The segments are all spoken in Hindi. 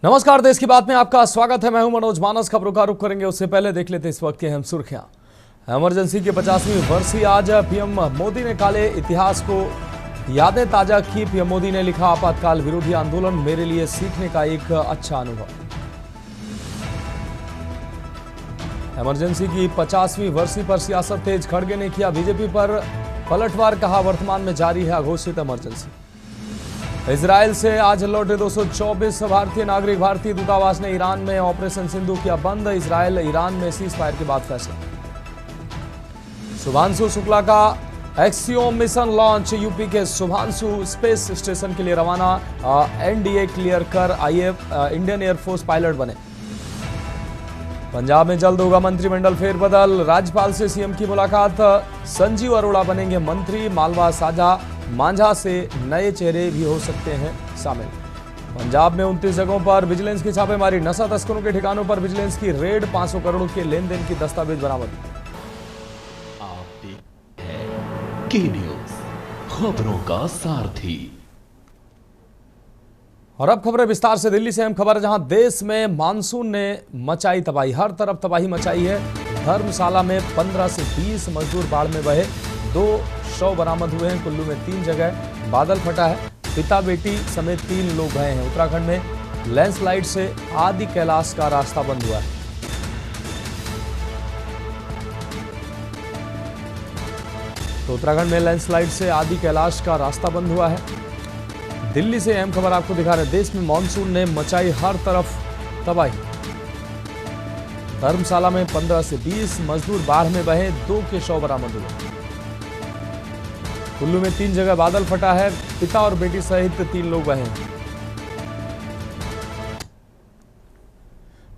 नमस्कार, देश की बात में आपका स्वागत है। मैं हूं मनोज मानस। खबरों का रुख करेंगे उससे पहले देख लेते इस वक्त की अहम सुर्खियां। इमरजेंसी की 50वीं वर्षी आज पीएम मोदी ने काले इतिहास को यादें ताजा की। पीएम मोदी ने लिखा, आपातकाल विरोधी आंदोलन मेरे लिए सीखने का एक अच्छा अनुभव। इमरजेंसी की 50वीं वर्षी पर सियासत तेज। खड़गे ने किया बीजेपी पर पलटवार, कहा वर्तमान में जारी है अघोषित इमरजेंसी। इजरायल से आज लौटे 224 भारतीय नागरिक। भारतीय दूतावास ने ईरान में ऑपरेशन सिंधु किया बंद। इजरायल ईरान में सीज फायर के बाद फैसला। शुभांशु शुक्ला का एक्सियोम मिशन लॉन्च। यूपी के शुभांशु स्पेस स्टेशन के लिए रवाना। एनडीए क्लियर कर इंडियन एयरफोर्स पायलट बने। पंजाब में जल्द होगा मंत्रिमंडल फेरबदल। राज्यपाल से सीएम की मुलाकात। संजीव अरोड़ा बनेंगे मंत्री। मालवा साझा मांझा से नए चेहरे भी हो सकते हैं शामिल। पंजाब में 29 जगहों पर विजिलेंस की छापेमारी। नशा तस्करों के ठिकानों पर विजिलेंस की रेड। 500 करोड़ के लेन देन की दस्तावेज बरामद। आप देखते हैं के न्यूज, खबरों का सारथी। और अब खबरें विस्तार से। दिल्ली से अहम खबर, जहां देश में मानसून ने मचाई तबाही। हर तरफ तबाही मचाई है। धर्मशाला में 15 से 20 मजदूर बाढ़ में बहे। 2 शव बरामद हुए हैं। कुल्लू में 3 जगह बादल फटा है। पिता बेटी समेत 3 लोग गए हैं। उत्तराखंड में लैंडस्लाइड से आदि कैलाश का रास्ता बंद हुआ है। तो उत्तराखंड में लैंडस्लाइड से आदि कैलाश का रास्ता बंद हुआ है। दिल्ली से अहम खबर आपको दिखा रहे हैं। देश में मानसून ने मचाई हर तरफ तबाही। धर्मशाला में 15 से 20 मजदूर बाढ़ में बहे। 2 के शव बरामद हुए। कुल्लू में 3 जगह बादल फटा है। पिता और बेटी सहित 3 लोग बहे हैं।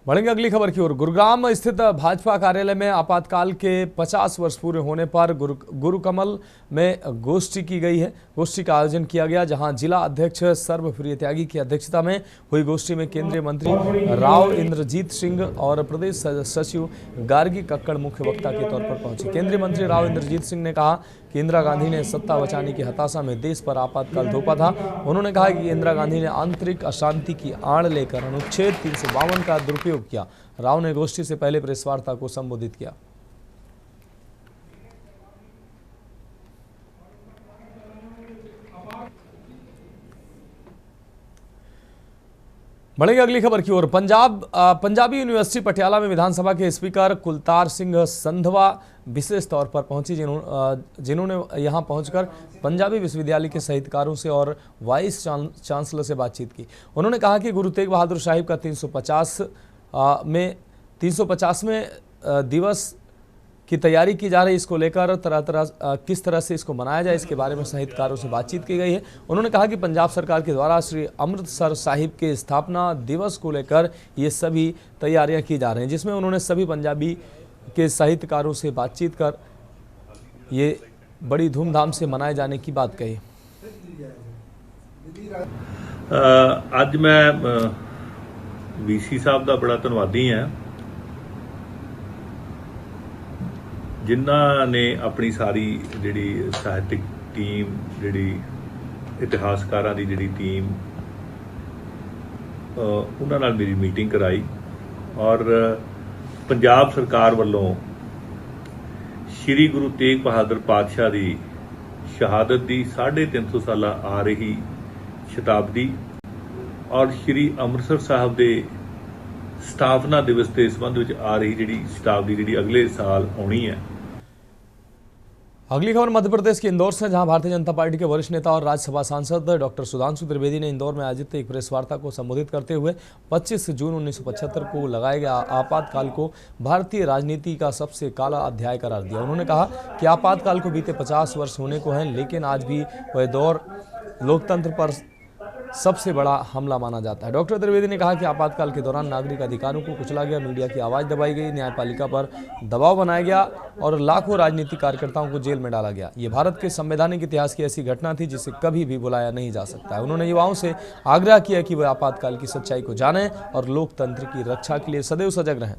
बढ़ेंगे अगली खबर की ओर। गुरुग्राम स्थित भाजपा कार्यालय में आपातकाल के 50 वर्ष पूरे होने पर गुरुकमल में गोष्ठी की गई है। गोष्ठी का आयोजन किया गया, जहां जिला अध्यक्ष सर्वप्रिय त्यागी की अध्यक्षता में हुई गोष्ठी में केंद्रीय मंत्री राव इंद्रजीत सिंह और प्रदेश सचिव गार्गी कक्कड़ मुख्य वक्ता के तौर पर पहुंचे। केंद्रीय मंत्री राव इंद्रजीत सिंह ने कहा कि इंदिरा गांधी ने सत्ता बचाने की हताशा में देश पर आपातकाल थोपा था। उन्होंने कहा कि इंदिरा गांधी ने आंतरिक अशांति की आड़ लेकर अनुच्छेद 352 का दुरुपयोग किया। राव ने गोष्ठी से पहले प्रेस वार्ता को संबोधित किया। बढ़ेंगे अगली खबर की ओर। पंजाबी यूनिवर्सिटी पटियाला में विधानसभा के स्पीकर कुलतार सिंह संधवा विशेष तौर पर पहुंची, जिन्होंने यहां पहुंचकर पंजाबी विश्वविद्यालय के साहित्यकारों से और वाइस चांसलर से बातचीत की। उन्होंने कहा कि गुरु तेग बहादुर साहिब का 350वें दिवस की तैयारी की जा रही है। इसको लेकर किस तरह से इसको मनाया जाए, इसके बारे में साहित्यकारों से बातचीत की गई है। उन्होंने कहा कि पंजाब सरकार के द्वारा श्री अमृतसर साहिब के स्थापना दिवस को लेकर ये सभी तैयारियां की जा रही हैं, जिसमें उन्होंने सभी पंजाबी के साहित्यकारों से बातचीत कर ये बड़ी धूमधाम से मनाए जाने की बात कही। ਅੱਜ मैं VC ਸਾਹਿਬ ਦਾ ਬੜਾ ਧੰਨਵਾਦੀ ਹਾਂ, ਜਿਨ੍ਹਾਂ ਨੇ ਆਪਣੀ ਸਾਰੀ ਜਿਹੜੀ ਸਾਹਿਤਕ ਟੀਮ, ਜਿਹੜੀ ਇਤਿਹਾਸਕਾਰਾਂ ਦੀ ਜਿਹੜੀ ਟੀਮ, ਉਹਨਾਂ ਨਾਲ ਮੇਰੀ ਮੀਟਿੰਗ ਕਰਾਈ ਔਰ ਪੰਜਾਬ ਸਰਕਾਰ ਵੱਲੋਂ ਸ਼੍ਰੀ ਗੁਰੂ ਤੇਗ ਬਹਾਦਰ ਪਾਤਸ਼ਾਹ ਦੀ ਸ਼ਹਾਦਤ ਦੀ 350 ਸਾਲਾ ਆ ਰਹੀ ਸ਼ਤਾਬਦੀ और श्री अमृतसर साहब के स्थापना दिवस के संबंध में आ रही जी शताब्दी जी अगले साल आनी है। अगली खबर मध्य प्रदेश के इंदौर से, जहां भारतीय जनता पार्टी के वरिष्ठ नेता और राज्यसभा सांसद डॉक्टर सुधांशु त्रिवेदी ने इंदौर में आयोजित एक प्रेस वार्ता को संबोधित करते हुए 25 जून 1975 को लगाए गए आपातकाल को भारतीय राजनीति का सबसे काला अध्याय करार दिया। उन्होंने कहा कि आपातकाल को बीते 50 वर्ष होने को हैं, लेकिन आज भी वह दौर लोकतंत्र पर सबसे बड़ा हमला माना जाता है। डॉक्टर त्रिवेदी ने कहा कि आपातकाल के दौरान नागरिक अधिकारों को कुचला गया, मीडिया की आवाज़ दबाई गई, न्यायपालिका पर दबाव बनाया गया और लाखों राजनीतिक कार्यकर्ताओं को जेल में डाला गया। ये भारत के संवैधानिक इतिहास की ऐसी घटना थी जिसे कभी भी भुलाया नहीं जा सकता है। उन्होंने युवाओं से आग्रह किया कि वे आपातकाल की सच्चाई को जानें और लोकतंत्र की रक्षा के लिए सदैव सजग रहें।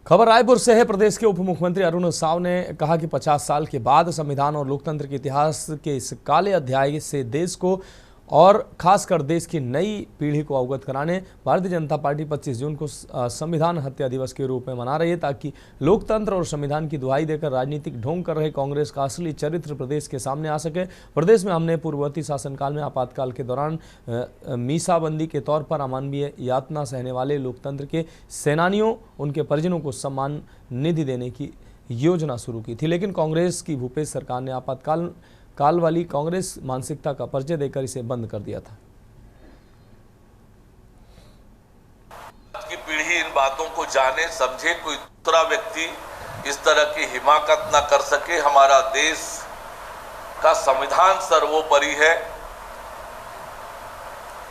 खबर रायपुर से है। प्रदेश के उप मुख्यमंत्री अरुण साव ने कहा कि 50 साल के बाद संविधान और लोकतंत्र के इतिहास के इस काले अध्याय से देश को और खासकर देश की नई पीढ़ी को अवगत कराने भारतीय जनता पार्टी 25 जून को संविधान हत्या दिवस के रूप में मना रही है, ताकि लोकतंत्र और संविधान की दुहाई देकर राजनीतिक ढोंग कर रहे कांग्रेस का असली चरित्र प्रदेश के सामने आ सके। प्रदेश में हमने पूर्ववर्ती शासनकाल में आपातकाल के दौरान मीसाबंदी के तौर पर अमानवीय यातना सहने वाले लोकतंत्र के सेनानियों, उनके परिजनों को सम्मान निधि देने की योजना शुरू की थी, लेकिन कांग्रेस की भूपेश सरकार ने आपातकाल वाली कांग्रेस मानसिकता का परिचय देकर इसे बंद कर दिया था। आज की पीढ़ी इन बातों को जाने समझे, कोई दूसरा व्यक्ति इस तरह की हिमाकत न कर सके। हमारा देश का संविधान सर्वोपरि है,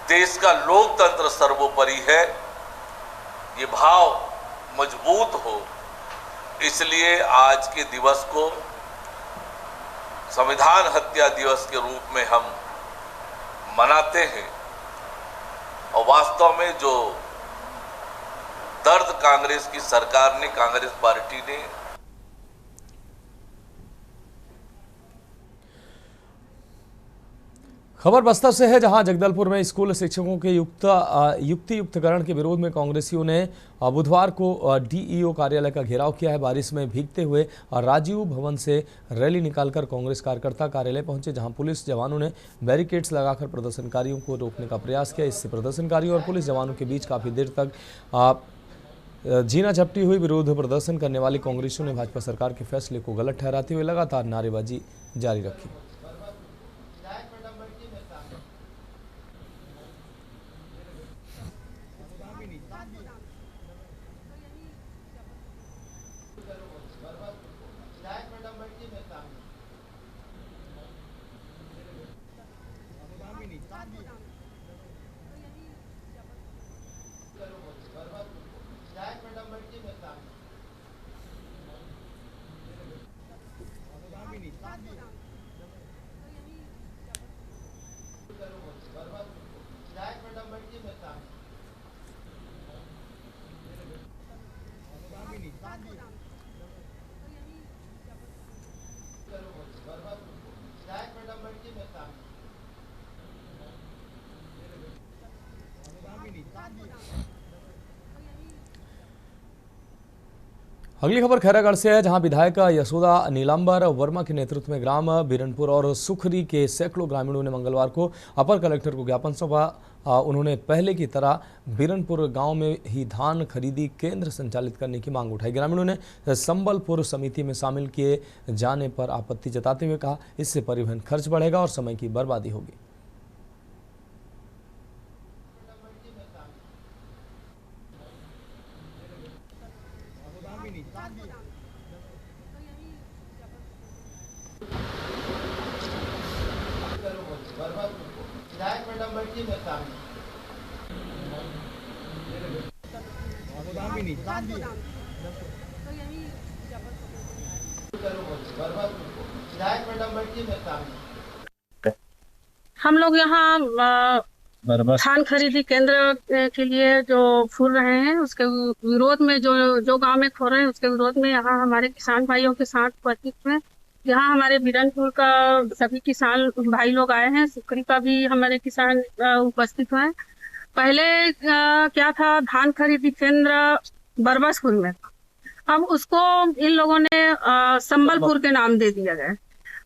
देश का लोकतंत्र सर्वोपरि है। ये भाव मजबूत हो, इसलिए आज के दिवस को संविधान हत्या दिवस के रूप में हम मनाते हैं। और वास्तव में जो दर्द कांग्रेस की सरकार ने, कांग्रेस पार्टी ने खबर बस्तर से है, जहां जगदलपुर में स्कूल शिक्षकों के युक्तियुक्तकरण के विरोध में कांग्रेसियों ने बुधवार को डीईओ कार्यालय का घेराव किया है। बारिश में भीगते हुए राजीव भवन से रैली निकालकर कांग्रेस कार्यकर्ता कार्यालय पहुंचे, जहां पुलिस जवानों ने बैरिकेड्स लगाकर प्रदर्शनकारियों को रोकने का प्रयास किया। इससे प्रदर्शनकारियों और पुलिस जवानों के बीच काफी देर तक झीना झपटी हुई। विरोध प्रदर्शन करने वाले कांग्रेसियों ने भाजपा सरकार के फैसले को गलत ठहराते हुए लगातार नारेबाजी जारी रखी। अगली खबर खैरागढ़ से है, जहां विधायक यशोदा नीलांबर वर्मा के नेतृत्व में ग्राम बीरनपुर और सुखरी के सैकड़ों ग्रामीणों ने मंगलवार को अपर कलेक्टर को ज्ञापन सौंपा। उन्होंने पहले की तरह बीरनपुर गांव में ही धान खरीदी केंद्र संचालित करने की मांग उठाई। ग्रामीणों ने संबलपुर समिति में शामिल किए जाने पर आपत्ति जताते हुए कहा, इससे परिवहन खर्च बढ़ेगा और समय की बर्बादी होगी। हम लोग यहाँ धान खरीदी केंद्र के लिए जो फूल रहे हैं, उसके विरोध में जो गांव में खो रहे हैं, उसके विरोध में यहाँ हमारे किसान भाइयों के साथ उपस्थित हुए। यहाँ हमारे बीरनपुर का सभी किसान भाई लोग आए हैं, सुखरी का भी हमारे किसान उपस्थित हुए। पहले क्या था, धान खरीदी केंद्र बरबसपुर में, अब उसको इन लोगों ने संबलपुर के नाम दे दिया गया।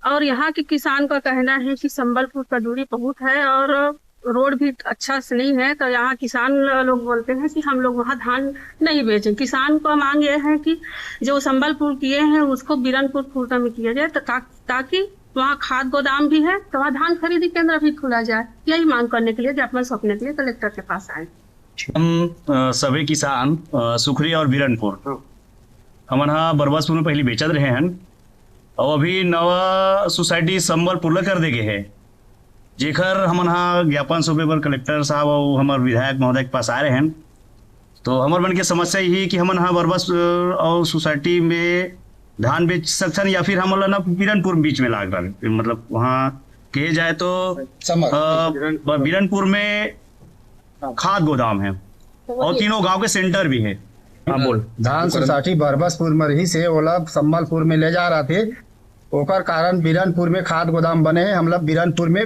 और यहाँ के किसान का कहना है कि संबलपुर का दूरी बहुत है और रोड भी अच्छा से नहीं है, तो यहाँ किसान लोग बोलते हैं कि हम लोग वहाँ धान नहीं बेचें। किसान का मांग ये है कि जो संबलपुर किए हैं उसको बीरनपुर खुर्दा में किया जाए, ताकि वहाँ खाद गोदाम भी है, तो वहाँ धान खरीदी केंद्र भी खुला जाए। यही मांग करने के लिए ज्ञापन सौंपने के लिए कलेक्टर के पास आए। हम सभी किसान सुखरी और बीरनपुर हम यहाँ बरबसपुर में पहले बेचत रहे हैं, और अभी नवा सोसाइटी संबलपुर कर दे गए है, जेकर हम यहाँ ज्ञापन सौंपे पर कलेक्टर साहब और हमारे विधायक महोदय के पास आ रहे हैं। तो हमारे मन की समस्या यही कि हम यहाँ बरबस और सोसाइटी में धान बेच सकते हैं, या फिर हम ना बीरनपुर बीच में लाग रहा है। मतलब वहाँ कहे जाए तो बीरनपुर में खाद गोदाम है और तीनों गांव के सेंटर भी है। हाँ बोल। धान सोसाइटी बरबसपुर मरही से ओला सम्मलपुर में ले जा रहा थे। ओकर कारण बिरनपुर में खाद गोदाम बने हैं। हम लोग बिरनपुर में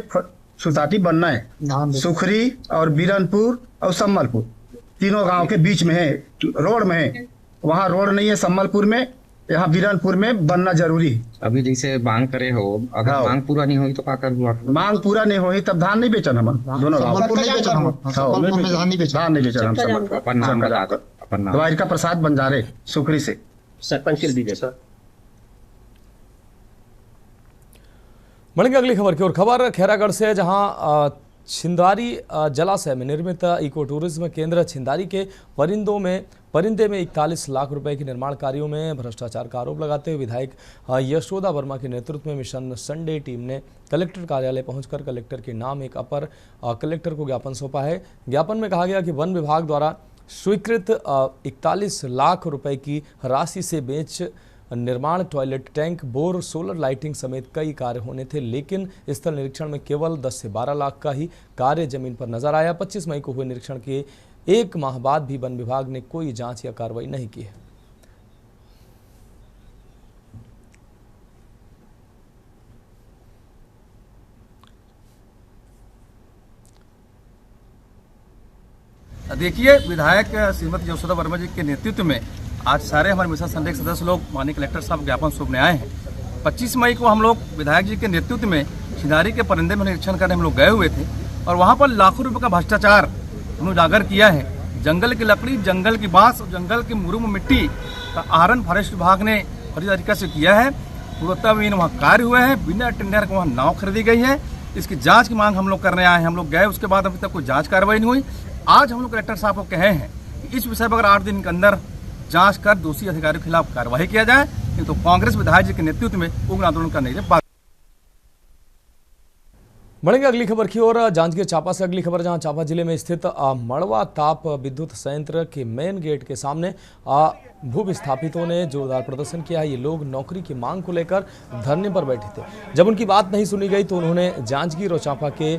सोसाइटी बनना है। सुखरी और बिरनपुर और सम्मलपुर तीनों गांव के बीच में है, रोड में है। वहाँ रोड नहीं है सम्मलपुर में, यहाँ बिरनपुर में बनना जरूरी है। अभी जैसे मांग करे हो, अगर मांग पूरा नहीं होगी तो क्या कर? मांग पूरा नहीं होगी तब धान नहीं बेचन हम दोनों गाँव धान नहीं बेचन हम। द्वारिका प्रसाद बंजारे सुखरी से सरपंच के दीजिए सर। बढ़ेंगे अगली खबर की और। खबर खैरागढ़ से, जहां छिंदारी जलाशय में निर्मित इको टूरिज्म केंद्र छिंदारी के परिंदे में 41 लाख रुपए के निर्माण कार्यों में भ्रष्टाचार का आरोप लगाते हुए विधायक यशोदा वर्मा के नेतृत्व में मिशन संडे टीम ने कलेक्टर कार्यालय पहुंचकर कलेक्टर के नाम एक अपर कलेक्टर को ज्ञापन सौंपा है। ज्ञापन में कहा गया कि वन विभाग द्वारा स्वीकृत 41 लाख रुपए की राशि से बेच निर्माण, toilet tank, bore, solar lighting समेत कई कार्य होने थे, लेकिन स्थल निरीक्षण में केवल 10 से 12 लाख का ही कार्य जमीन पर नजर आया। 25 मई को हुए निरीक्षण के एक माह बाद भी वन विभाग ने कोई जांच या कार्रवाई नहीं की है। देखिए, विधायक श्रीमती यशोदा वर्मा जी के नेतृत्व में आज सारे हमारे मिशन संडे के सदस्य लोग माननीय कलेक्टर साहब ज्ञापन सौंपने आए हैं। 25 मई को हम लोग विधायक जी के नेतृत्व में छिंदारी के परिंदे में निरीक्षण करने हम लोग गए हुए थे और वहाँ पर लाखों रुपए का भ्रष्टाचार हमने उजागर किया है। जंगल की लकड़ी, जंगल की बांस और जंगल की मुरुम मिट्टी का आहरण फॉरेस्ट विभाग ने फर्जी तरीके से किया है। गुणवत्ताविहीन वहाँ कार्य हुए हैं, बिना टेंडर के वहाँ नाव खरीदी गई है। इसकी जाँच की मांग हम लोग करने आए हैं। हम लोग गए, उसके बाद अभी तक कोई जाँच कार्रवाई नहीं हुई। आज हम लोग कलेक्टर साहब को कहे हैं कि इस विषय पर अगर 8 दिन के अंदर जांच कर दोषी अधिकारियों के खिलाफ कार्रवाई किया जाए, नहीं तो कांग्रेस विधायक जी के नेतृत्व में उग्र आंदोलन करने के बाद। बढ़ेंगे अगली खबर की ओर। जांजगीर चांपा से अगली खबर, जहां चांपा जिले में स्थित मड़वा ताप विद्युत संयंत्र के मेन गेट के सामने भू विस्थापितों ने जोरदार प्रदर्शन किया है। ये लोग नौकरी की मांग को लेकर धरने पर बैठे थे। जब उनकी बात नहीं सुनी गई तो उन्होंने जांजगीर और चांपा के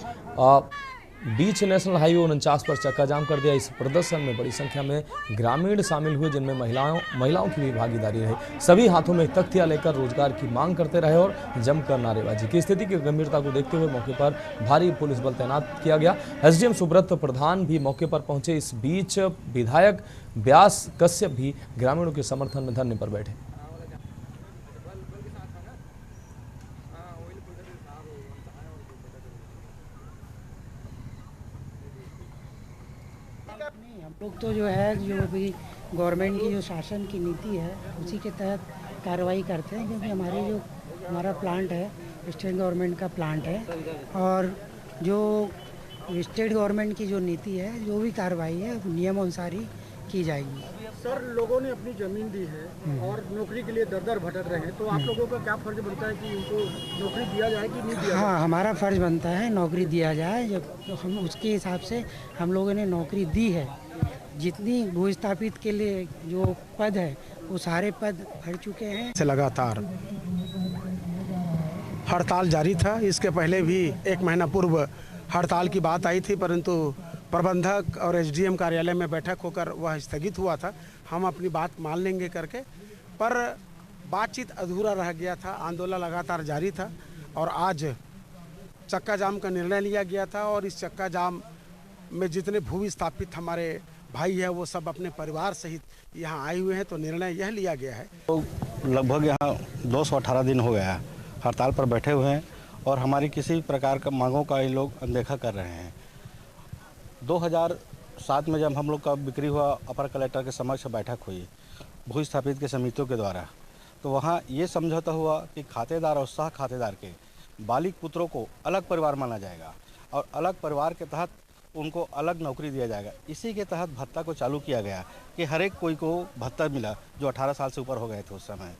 बीच नेशनल हाईवे 49 पर चक्का जाम कर दिया। इस प्रदर्शन में बड़ी संख्या में ग्रामीण शामिल हुए, जिनमें महिलाओं की भी भागीदारी रही। सभी हाथों में तख्तियां लेकर रोजगार की मांग करते रहे और जमकर नारेबाजी की। स्थिति की गंभीरता को देखते हुए मौके पर भारी पुलिस बल तैनात किया गया। एसडीएम सुब्रत प्रधान भी मौके पर पहुंचे। इस बीच विधायक व्यास कश्यप भी ग्रामीणों के समर्थन में धरने पर बैठे। हम लोग तो जो है, जो भी गवर्नमेंट की जो शासन की नीति है उसी के तहत कार्रवाई करते हैं, क्योंकि हमारा प्लांट है, स्टेट गवर्नमेंट का प्लांट है, और जो स्टेट गवर्नमेंट की जो नीति है, जो भी कार्रवाई है नियम अनुसार ही की जाएगी। सर, लोगों ने अपनी ज़मीन दी है और नौकरी के लिए दर भटक रहे हैं, तो आप लोगों का क्या फर्ज बनता है कि उनको नौकरी दिया जाए कि नहीं दिया जाए? हाँ, हमारा फर्ज बनता है नौकरी दिया जाए। जब तो हम उसके हिसाब से हम लोगों ने नौकरी दी है। जितनी भूस्थापित के लिए जो पद है वो सारे पद भर चुके हैं। से लगातार हड़ताल जारी था। इसके पहले भी 1 महीना पूर्व हड़ताल की बात आई थी, परंतु प्रबंधक और एसडीएम कार्यालय में बैठक होकर वह स्थगित हुआ था। हम अपनी बात मान लेंगे करके, पर बातचीत अधूरा रह गया था। आंदोलन लगातार जारी था और आज चक्का जाम का निर्णय लिया गया था। और इस चक्का जाम में जितने भू विस्थापित हमारे भाई है वो सब अपने परिवार सहित यहाँ आए हुए हैं, तो निर्णय यह लिया गया है। तो लगभग यहाँ 218 दिन हो गया है हड़ताल पर बैठे हुए हैं और हमारी किसी प्रकार का मांगों का ये लोग अनदेखा कर रहे हैं। 2007 में जब हम लोग का बिक्री हुआ, अपर कलेक्टर के समक्ष बैठक हुई भू स्थापित के समितियों के द्वारा, तो वहाँ ये समझौता हुआ कि खातेदार और सह खातेदार के बालिग पुत्रों को अलग परिवार माना जाएगा और अलग परिवार के तहत उनको अलग नौकरी दिया जाएगा। इसी के तहत भत्ता को चालू किया गया कि हर एक कोई को भत्ता मिला जो 18 साल से ऊपर हो गए थे उस समय।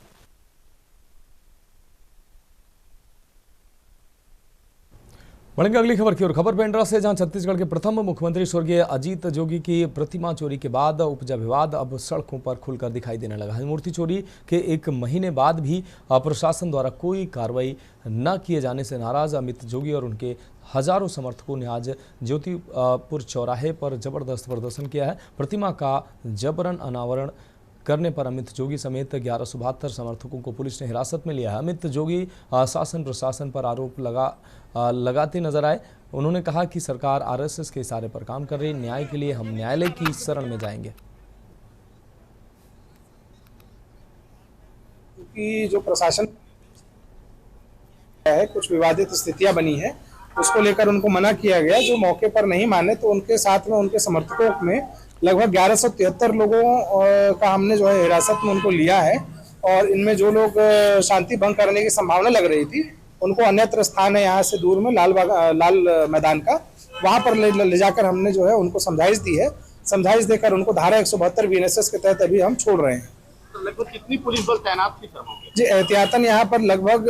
बढ़ेंगे अगली खबर की ओर। खबर पेंड्रा से, जहां छत्तीसगढ़ के प्रथम मुख्यमंत्री स्वर्गीय अजीत जोगी की प्रतिमा चोरी के बाद उपजा विवाद अब सड़कों पर खुलकर दिखाई देने लगा है। मूर्ति चोरी के 1 महीने बाद भी प्रशासन द्वारा कोई कार्रवाई न किए जाने से नाराज अमित जोगी और उनके हजारों समर्थकों ने आज ज्योतिपुर चौराहे पर जबरदस्त प्रदर्शन किया है। प्रतिमा का जबरन अनावरण करने पर अमित जोगी समेत 1172 समर्थकों को पुलिस ने हिरासत में लिया है। अमित जोगी शासन प्रशासन पर आरोप लगाते नजर आए। उन्होंने कहा कि सरकार आरएसएस के इशारे पर काम कर रही है। न्याय के लिए हम न्यायालय की शरण में जाएंगे। कि जो प्रशासन है, कुछ विवादित स्थितियां बनी है, उसको लेकर उनको मना किया गया। जो मौके पर नहीं माने तो उनके साथ में उनके समर्थकों में लगभग 1173 लोगों का हमने जो है हिरासत में उनको लिया है। और इनमें जो लोग शांति भंग करने की संभावना लग रही थी उनको अन्यत्र स्थान है यहाँ से दूर में लाल मैदान का, वहां पर ले जाकर हमने जो है उनको समझाइश दी है। समझाइश देकर उनको धारा 172 बीएनएसएस के तहत अभी हम छोड़ रहे हैं। तो लगभग कितनी पुलिस बल तैनात थी सर? जी, एहतियातन यहाँ पर लगभग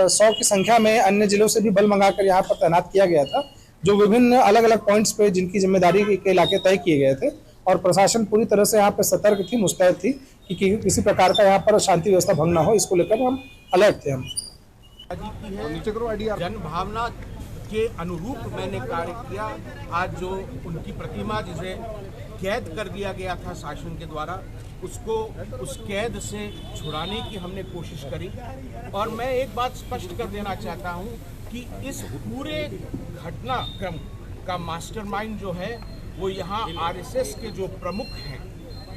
100 की संख्या में अन्य जिलों से भी बल मंगाकर यहाँ पर तैनात किया गया था, जो विभिन्न अलग अलग पॉइंट्स पे जिनकी जिम्मेदारी के इलाके तय किए गए थे। और प्रशासन पूरी तरह से यहाँ पर सतर्क थी, मुस्तैद थी कि किसी प्रकार का यहाँ पर शांति व्यवस्था भंग ना हो, इसको लेकर हम अलर्ट थे। हम जन भावना के अनुरूप मैंने कार्य किया। आज जो उनकी प्रतिमा जिसे कैद कर दिया गया था शासन के द्वारा, उसको उस कैद से छुड़ाने की हमने कोशिश करी। और मैं एक बात स्पष्ट कर देना चाहता हूं कि इस पूरे घटनाक्रम का मास्टरमाइंड जो है वो यहाँ आरएसएस के जो प्रमुख हैं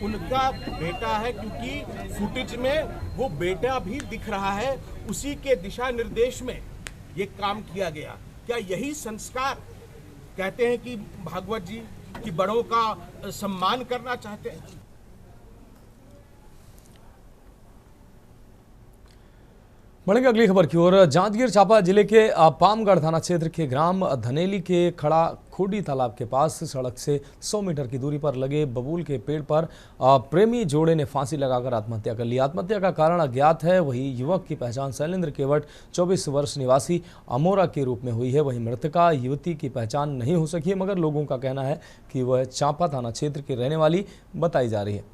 उनका बेटा है, क्योंकि फुटेज में वो बेटा भी दिख रहा है। उसी के दिशा निर्देश में ये काम किया गया। क्या यही संस्कार कहते हैं कि भागवत जी कि बड़ों का सम्मान करना चाहते हैं? बढ़ेंगे अगली खबर की ओर। जांजगीर चांपा जिले के पामगढ़ थाना क्षेत्र के ग्राम धनेली के खड़ा खोडी तालाब के पास सड़क से 100 मीटर की दूरी पर लगे बबूल के पेड़ पर प्रेमी जोड़े ने फांसी लगाकर आत्महत्या कर ली। आत्महत्या का कारण अज्ञात है। वही युवक की पहचान शैलेंद्र केवट 24 वर्ष निवासी अमोरा के रूप में हुई है। वहीं मृतका युवती की पहचान नहीं हो सकी है, मगर लोगों का कहना है कि वह चांपा थाना क्षेत्र की रहने वाली बताई जा रही है।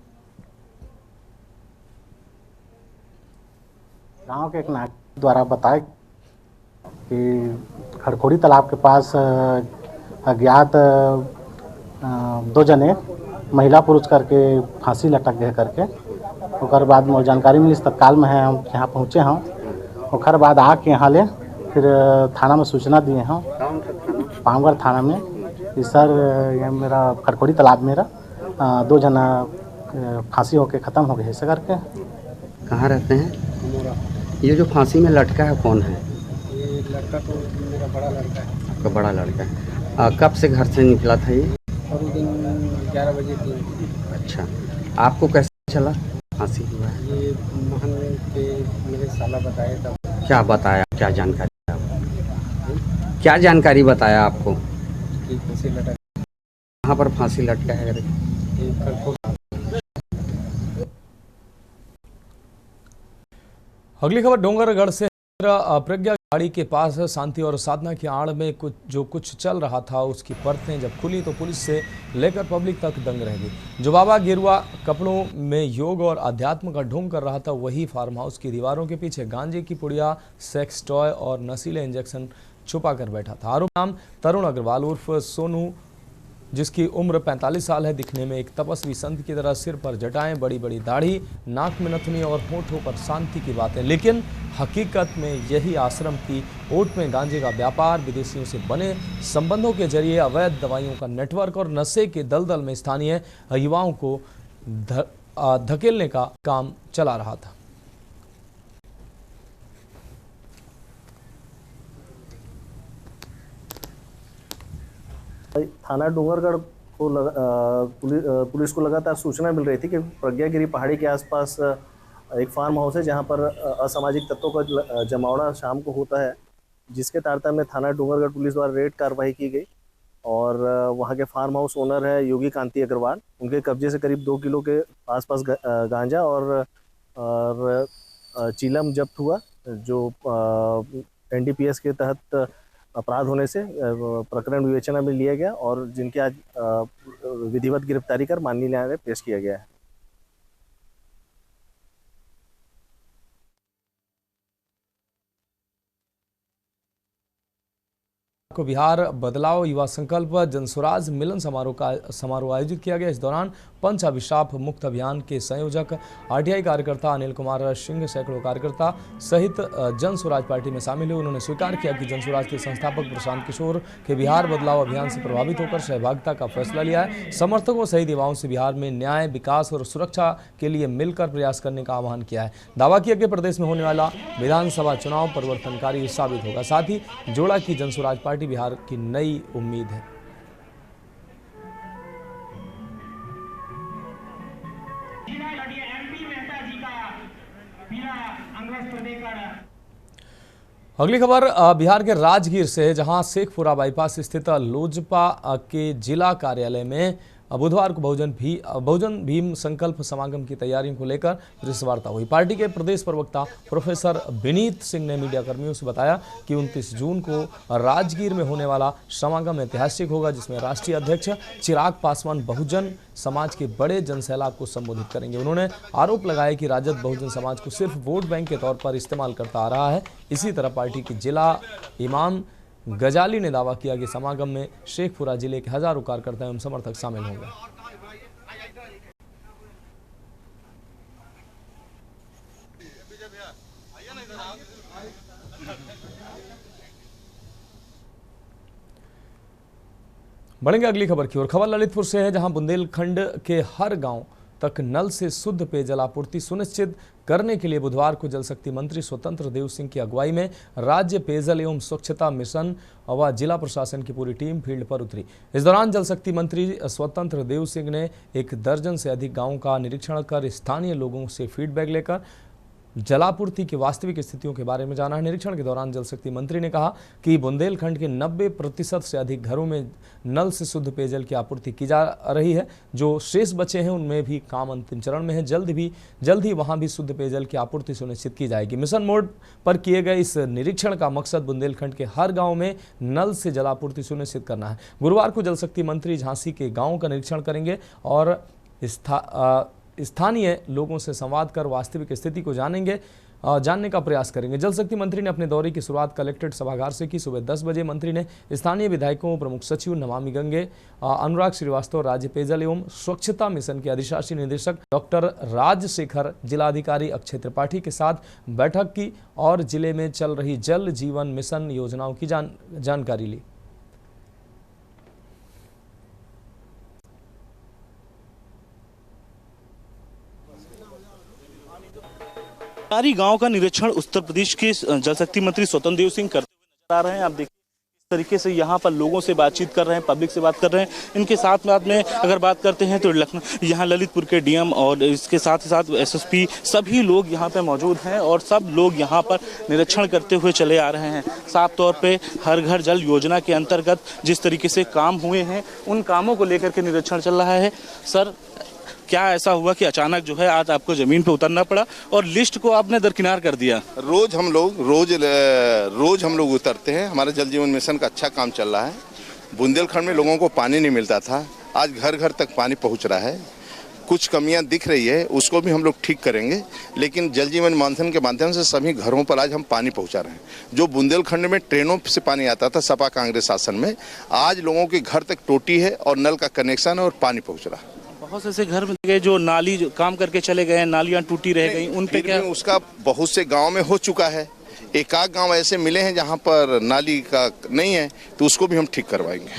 गांव के एक नागरिक द्वारा बताया कि खड़खोड़ी तालाब के पास अज्ञात 2 जने महिला पुरुष करके फांसी लटक गए करके। ओकर बाद में जानकारी मिली, तत्काल में है हम यहाँ पहुँचे हैं। ओकर बाद आके यहाँ ले फिर थाना में सूचना दिए हैं, पामगढ़ थाना में कि सर ये मेरा खड़खोड़ी तालाब मेरा 2 जना फांसी होके ख़त्म हो गए ऐसे करके। कहाँ रहते हैं? ये जो फांसी में लटका है कौन है? ये लड़का तो मेरा बड़ा लड़का है। आपका बड़ा लड़का है। कब से घर से निकला था ये? और उस दिन 11 बजे थी। अच्छा, आपको कैसे चला फांसी हुआ है? ये महल के मेरे साला बताया था। क्या बताया, क्या जानकारी क्या जानकारी बताया आपको? कि फांसी लटका। कहाँ पर फांसी लटका है? अगली खबर डोंगरगढ़ से। प्रज्ञा गाड़ी के पास शांति और साधना की आड़ में कुछ चल रहा था, उसकी परतें जब खुली तो पुलिस से लेकर पब्लिक तक दंग रह गई। जो बाबा गेरुआ कपड़ों में योग और अध्यात्म का ढोंग कर रहा था, वही फार्म हाउस की दीवारों के पीछे गांजे की पुड़िया, सेक्स टॉय और नशीले इंजेक्शन छुपा कर बैठा था। आरोपी नाम तरुण अग्रवाल उर्फ सोनू, जिसकी उम्र 45 साल है, दिखने में एक तपस्वी संत की तरह, सिर पर जटाएं, बड़ी बड़ी दाढ़ी, नाक में नथुनी और होठों पर शांति की बातें। लेकिन हकीकत में यही आश्रम की ओट में गांजे का व्यापार, विदेशियों से बने संबंधों के जरिए अवैध दवाइयों का नेटवर्क और नशे के दलदल में स्थानीय युवाओं को धकेलने का काम चला रहा था। थाना डूंगरगढ़ को पुलिस को लगातार सूचना मिल रही थी कि प्रज्ञागिरी पहाड़ी के आसपास एक फार्म हाउस है जहां पर असामाजिक तत्वों का जमावड़ा शाम को होता है, जिसके तारतम्य में थाना डूंगरगढ़ पुलिस द्वारा रेड कार्रवाई की गई। और वहां के फार्म हाउस ओनर है योगी कांति अग्रवाल। उनके कब्जे से करीब 2 किलो के आसपास गांजा और चीलम जब्त हुआ, जो NDPS के तहत अपराध होने से प्रकरण विवेचना में लिया गया और जिनके आज विधिवत गिरफ्तारी कर माननीय न्यायालय पेश किया गया है। को बिहार बदलाव युवा संकल्प जनसुराज मिलन समारोह आयोजित किया गया। इस दौरान पंच अभिशाप मुक्त अभियान के संयोजक आरटीआई कार्यकर्ता अनिल कुमार सिंह सैकड़ों कार्यकर्ता सहित जनसुराज पार्टी में शामिल हुए। उन्होंने स्वीकार किया कि जनसुराज के संस्थापक प्रशांत किशोर के बिहार बदलाव अभियान से प्रभावित होकर सहभागिता का फैसला लिया है। समर्थकों सहित युवाओं से बिहार में न्याय, विकास और सुरक्षा के लिए मिलकर प्रयास करने का आह्वान किया है। दावा किया कि प्रदेश में होने वाला विधानसभा चुनाव परिवर्तनकारी साबित होगा। साथ ही जोड़ा की जनसुराज पार्टी बिहार की नई उम्मीद है। अगली खबर बिहार के राजगीर से है, जहां शेखपुरा बाईपास स्थित लोजपा के जिला कार्यालय में बुधवार को बहुजन भीम संकल्प समागम की तैयारियों को लेकर प्रेस वार्ता हुई। पार्टी के प्रदेश प्रवक्ता प्रोफेसर विनीत सिंह ने मीडिया कर्मियों से बताया कि 29 जून को राजगीर में होने वाला समागम ऐतिहासिक होगा, जिसमें राष्ट्रीय अध्यक्ष चिराग पासवान बहुजन समाज के बड़े जनसैलाब को संबोधित करेंगे। उन्होंने आरोप लगाया कि राजद बहुजन समाज को सिर्फ वोट बैंक के तौर पर इस्तेमाल करता आ रहा है। इसी तरह पार्टी के जिला इमाम गजाली ने दावा किया कि समागम में शेखपुरा जिले के हजारों कार्यकर्ता एवं समर्थक शामिल होंगे। बढ़ेंगे अगली खबर की ओर। खबर ललितपुर से है, जहां बुंदेलखंड के हर गांव तक नल से शुद्ध पेयजल आपूर्ति सुनिश्चित करने के लिए बुधवार को जल शक्ति मंत्री स्वतंत्र देव सिंह की अगुवाई में राज्य पेयजल एवं स्वच्छता मिशन व जिला प्रशासन की पूरी टीम फील्ड पर उतरी। इस दौरान जल शक्ति मंत्री स्वतंत्र देव सिंह ने 1 दर्जन से अधिक गांवों का निरीक्षण कर स्थानीय लोगों से फीडबैक लेकर जलापूर्ति की वास्तविक स्थितियों के बारे में जाना। निरीक्षण के दौरान जल शक्ति मंत्री ने कहा कि बुंदेलखंड के 90% से अधिक घरों में नल से शुद्ध पेयजल की आपूर्ति की जा रही है। जो शेष बचे हैं उनमें भी काम अंतिम चरण में है। जल्द ही वहां भी शुद्ध पेयजल की आपूर्ति सुनिश्चित की जाएगी। मिशन मोड पर किए गए इस निरीक्षण का मकसद बुंदेलखंड के हर गाँव में नल से जलापूर्ति सुनिश्चित करना है। गुरुवार को जल शक्ति मंत्री झांसी के गाँव का निरीक्षण करेंगे और स्थानीय लोगों से संवाद कर वास्तविक स्थिति को जानने का प्रयास करेंगे। जल शक्ति मंत्री ने अपने दौरे की शुरुआत कलेक्ट्रेट सभागार से की। सुबह 10 बजे मंत्री ने स्थानीय विधायकों, प्रमुख सचिव नमामि गंगे अनुराग श्रीवास्तव, राज्य पेयजल एवं स्वच्छता मिशन के अधिशासी निदेशक डॉक्टर राजशेखर, जिलाधिकारी अक्षय त्रिपाठी के साथ बैठक की और जिले में चल रही जल जीवन मिशन योजनाओं की जानकारी ली। सारी गांव का निरीक्षण उत्तर प्रदेश के जल शक्ति मंत्री स्वतंत्र देव सिंह करते हुए नजर आ रहे हैं। आप देखिए इस तरीके से यहाँ पर लोगों से बातचीत कर रहे हैं, पब्लिक से बात कर रहे हैं। इनके साथ में अगर बात करते हैं तो यहाँ ललितपुर के डीएम और इसके साथ ही साथ एसएसपी सभी लोग यहाँ पे मौजूद हैं और सब लोग यहाँ पर निरीक्षण करते हुए चले आ रहे हैं। साफ तौर पे हर घर जल योजना के अंतर्गत जिस तरीके से काम हुए हैं उन कामों को लेकर के निरीक्षण चल रहा है। सर, क्या ऐसा हुआ कि अचानक जो है आज आपको जमीन पे उतरना पड़ा और लिस्ट को आपने दरकिनार कर दिया? रोज हम लोग उतरते हैं। हमारे जल जीवन मिशन का अच्छा काम चल रहा है। बुंदेलखंड में लोगों को पानी नहीं मिलता था, आज घर घर तक पानी पहुंच रहा है। कुछ कमियां दिख रही है, उसको भी हम लोग ठीक करेंगे, लेकिन जल जीवन मिशन के माध्यम से सभी घरों पर आज हम पानी पहुंचा रहे हैं। जो बुंदेलखंड में ट्रेनों से पानी आता था सपा कांग्रेस शासन में, आज लोगों के घर तक टोटी है और नल का कनेक्शन है और पानी पहुंच रहा है। बहुत से ऐसे घर में गए जो नाली जो काम करके चले गए हैं, नालियां टूटी रह गई, उन पे क्या? उसका बहुत से गांव में हो चुका है। एक आध गांव ऐसे मिले हैं जहां पर नाली का नहीं है, तो उसको भी हम ठीक करवाएंगे।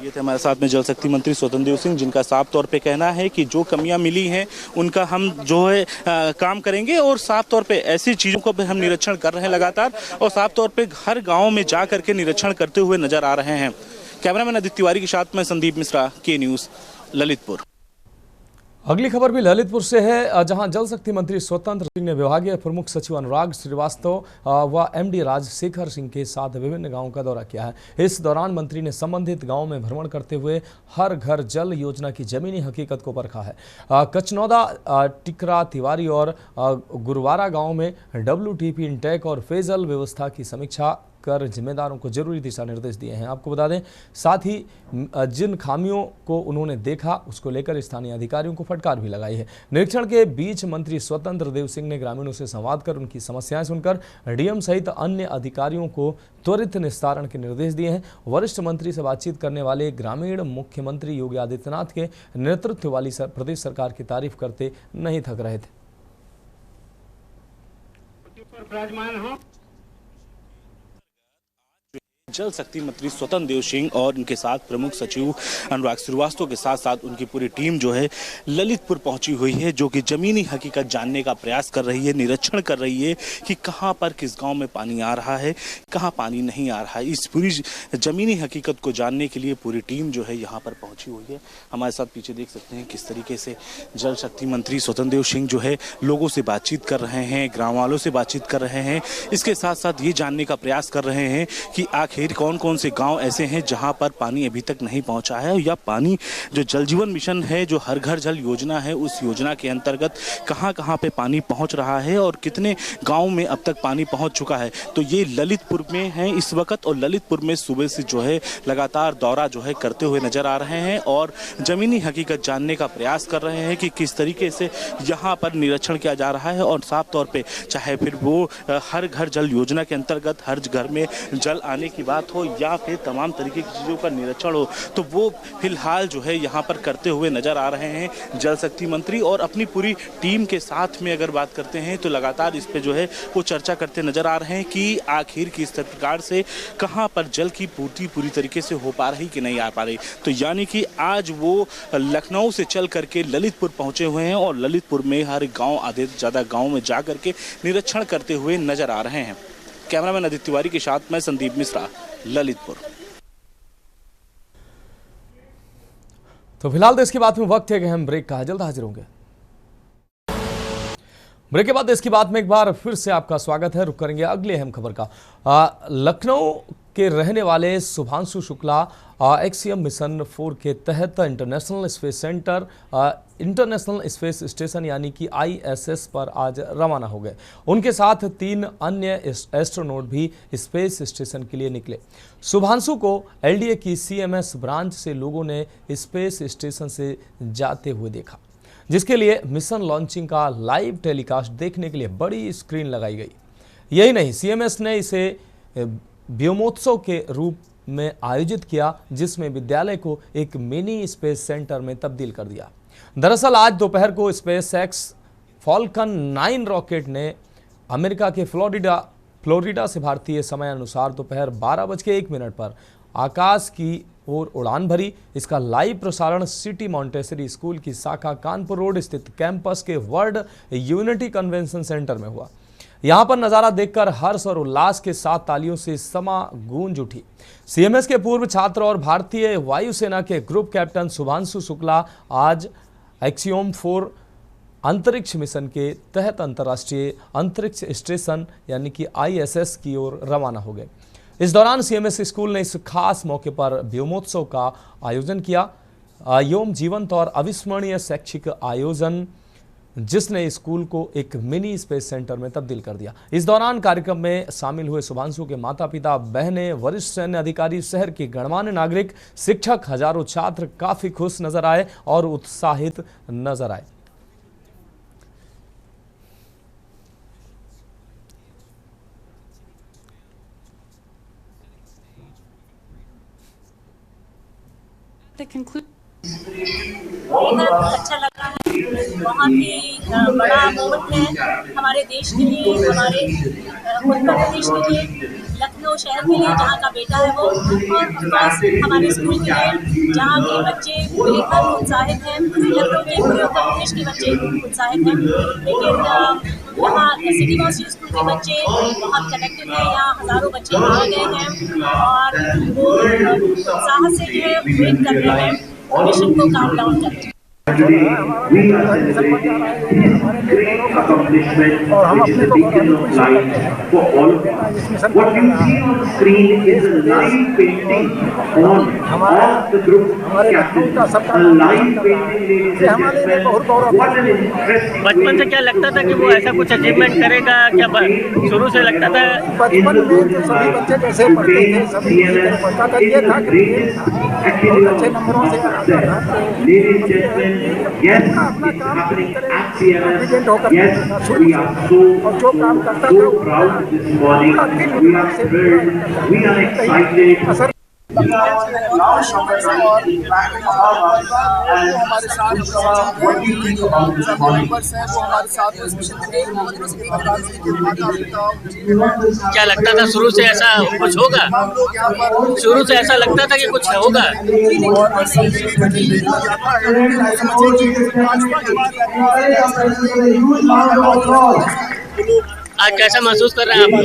ये थे हमारे साथ में जल शक्ति मंत्री स्वतंत्र देव सिंह, जिनका साफ तौर पे कहना है कि जो कमियां मिली हैं उनका हम जो है काम करेंगे और साफ तौर पे ऐसी चीज़ों को हम निरीक्षण कर रहे हैं लगातार और साफ तौर पे हर गाँव में जा करके निरीक्षण करते हुए नजर आ रहे हैं। कैमरामैन अदित्य तिवारी के साथ में संदीप मिश्रा, के न्यूज़, ललितपुर। अगली खबर भी ललितपुर से है, जहां जल शक्ति मंत्री स्वतंत्र सिंह ने विभागीय प्रमुख सचिव अनुराग श्रीवास्तव व एमडी राजशेखर सिंह के साथ विभिन्न गांवों का दौरा किया है। इस दौरान मंत्री ने संबंधित गांवों में भ्रमण करते हुए हर घर जल योजना की जमीनी हकीकत को परखा है। कचनौदा, टिकरा, तिवारी और गुरुवारा गाँव में WTP इंटेक और पेयजल व्यवस्था की समीक्षा कर जिम्मेदारों को जरूरी दिशा निर्देश दिए हैं। आपको बता दें, साथ ही जिन खामियों को उन्होंने देखा उसको लेकर स्थानीय अधिकारियों को फटकार भी लगाई है। निरीक्षण के बीच मंत्री स्वतंत्र देव सिंह ने ग्रामीणों से संवाद कर उनकी समस्याएं सुनकर डीएम सहित अन्य अधिकारियों को त्वरित निस्तारण के निर्देश दिए हैं। वरिष्ठ मंत्री से बातचीत करने वाले ग्रामीण मुख्यमंत्री योगी आदित्यनाथ के नेतृत्व वाली प्रदेश सरकार की तारीफ करते नहीं थक रहे थे। जल शक्ति मंत्री स्वतंत्र देव सिंह और उनके साथ प्रमुख सचिव अनुराग श्रीवास्तव के साथ साथ उनकी पूरी टीम जो है ललितपुर पहुंची हुई है, जो कि जमीनी हकीकत जानने का प्रयास कर रही है, निरीक्षण कर रही है कि कहां पर किस गांव में पानी आ रहा है, कहां पानी नहीं आ रहा है। इस पूरी जमीनी हकीकत को जानने के लिए पूरी टीम जो है यहां पर पहुंची हुई है। हमारे साथ पीछे देख सकते हैं किस तरीके से जल शक्ति मंत्री स्वतंत्र देव सिंह जो है लोगों से बातचीत कर रहे हैं, ग्राम वालों से बातचीत कर रहे हैं। इसके साथ साथ ये जानने का प्रयास कर रहे हैं कि आखिर कौन कौन से गांव ऐसे हैं जहां पर पानी अभी तक नहीं पहुंचा है, या पानी जो जल जीवन मिशन है, जो हर घर जल योजना है, उस योजना के अंतर्गत कहां कहां पे पानी पहुंच रहा है और कितने गांव में अब तक पानी पहुंच चुका है। तो ये ललितपुर में है इस वक्त, और ललितपुर में सुबह से जो है लगातार दौरा जो है करते हुए नजर आ रहे हैं और जमीनी हकीकत जानने का प्रयास कर रहे हैं कि किस तरीके से यहाँ पर निरीक्षण किया जा रहा है। और साफ तौर पे चाहे फिर वो हर घर जल योजना के अंतर्गत हर घर में जल आने की बात हो या फिर तमाम तरीके की चीज़ों का निरीक्षण हो, तो वो फिलहाल जो है यहाँ पर करते हुए नजर आ रहे हैं जल शक्ति मंत्री। और अपनी पूरी टीम के साथ में अगर बात करते हैं तो लगातार इस पे जो है वो चर्चा करते नजर आ रहे हैं कि आखिर किस प्रकार से कहाँ पर जल की पूर्ति पूरी तरीके से हो पा रही कि नहीं आ पा रही। तो यानी कि आज वो लखनऊ से चल करके ललितपुर पहुंचे हुए हैं और ललितपुर में हर गाँव आधे से ज़्यादा गाँव में जा करके निरीक्षण करते हुए नजर आ रहे हैं। कैमरामैन आदित्य तिवारी के साथ मैं संदीप मिश्रा, ललितपुर। तो फिलहाल देश की बात में वक्त है कि हम ब्रेक का जल्द हाजिर होंगे। ब्रेक के बाद देश की बात में एक बार फिर से आपका स्वागत है। रुक करेंगे अगले अहम खबर का। लखनऊ के रहने वाले शुभांशु शुक्ला एक्सियम मिशन 4 के तहत इंटरनेशनल स्पेस स्टेशन यानी कि ISS पर आज रवाना हो गए। उनके साथ 3 अन्य एस्ट्रोनॉट भी स्पेस स्टेशन के लिए निकले। शुभांशु को LDA की CMS ब्रांच से लोगों ने स्पेस स्टेशन से जाते हुए देखा, जिसके लिए मिशन लॉन्चिंग का लाइव टेलीकास्ट देखने के लिए बड़ी स्क्रीन लगाई गई। यही नहीं, CMS ने इसे व्योमोत्सव के रूप में आयोजित किया, जिसमें विद्यालय को एक मिनी स्पेस सेंटर में तब्दील कर दिया। दरअसल आज दोपहर को SpaceX फॉल्कन 9 रॉकेट ने अमेरिका के फ्लोरिडा से भारतीय समय अनुसार दोपहर 12:01 पर आकाश की ओर उड़ान भरी। इसका लाइव प्रसारण सिटी मॉन्टेसरी स्कूल की शाखा कानपुर रोड स्थित कैंपस के वर्ल्ड यूनिटी कन्वेंशन सेंटर में हुआ। यहां पर नजारा देखकर हर्ष और उल्लास के साथ तालियों से समा गूंज उठी। CMS के पूर्व छात्र और भारतीय वायुसेना के ग्रुप कैप्टन शुभांशु शुक्ला आज एक्सियोम 4 अंतरिक्ष मिशन के तहत अंतर्राष्ट्रीय अंतरिक्ष स्टेशन यानी कि ISS की ओर रवाना हो गए। इस दौरान CMS स्कूल ने इस खास मौके पर व्योमोत्सव का आयोजन किया। योम जीवंत और अविस्मरणीय शैक्षिक आयोजन जिसने स्कूल को एक मिनी स्पेस सेंटर में तब्दील कर दिया। इस दौरान कार्यक्रम में शामिल हुए शुभांशु के माता पिता, बहनें, वरिष्ठ सैन्य अधिकारी, शहर के गणमान्य नागरिक, शिक्षक, हजारों छात्र काफी खुश नजर आए और उत्साहित नजर आए। बेहद अच्छा लगा है, बहुत ही बड़ा मोमेंट है हमारे देश के लिए, हमारे उत्तर प्रदेश के लिए, लखनऊ शहर के लिए जहाँ का बेटा है वो, और खास हमारे स्कूल के लिए जहाँ के बच्चे बेहद उत्साहित हैं। लखनऊ के पूरे उत्तर प्रदेश के बच्चे उत्साहित हैं, लेकिन यहाँ सिटी मॉन्टेसरी स्कूल के बच्चे बहुत कनेक्टेड हैं। यहाँ हज़ारों बच्चे आ गए हैं और वो उत्साह से जो है वेट कर रहे हैं मिशन को काउंट डाउन कर रहे हैं। और हम अपने को बचपन से क्या लगता था कि वो ऐसा कुछ अचीवमेंट करेगा? क्या शुरू से लगता था? बचपन में तो सभी बच्चे कैसे पढ़ते थे, सभी पढ़ता था, ये था कि बहुत अच्छे नंबरों से आता था। अपना काम कॉन्फिडेंट होकर शुरू से, और जो काम करता था असर हमारे साथ क्या लगता था शुरू से ऐसा कुछ होगा? शुरू से ऐसा लगता था कि कुछ होगा? आज कैसा महसूस कर रहे हैं आप लोग?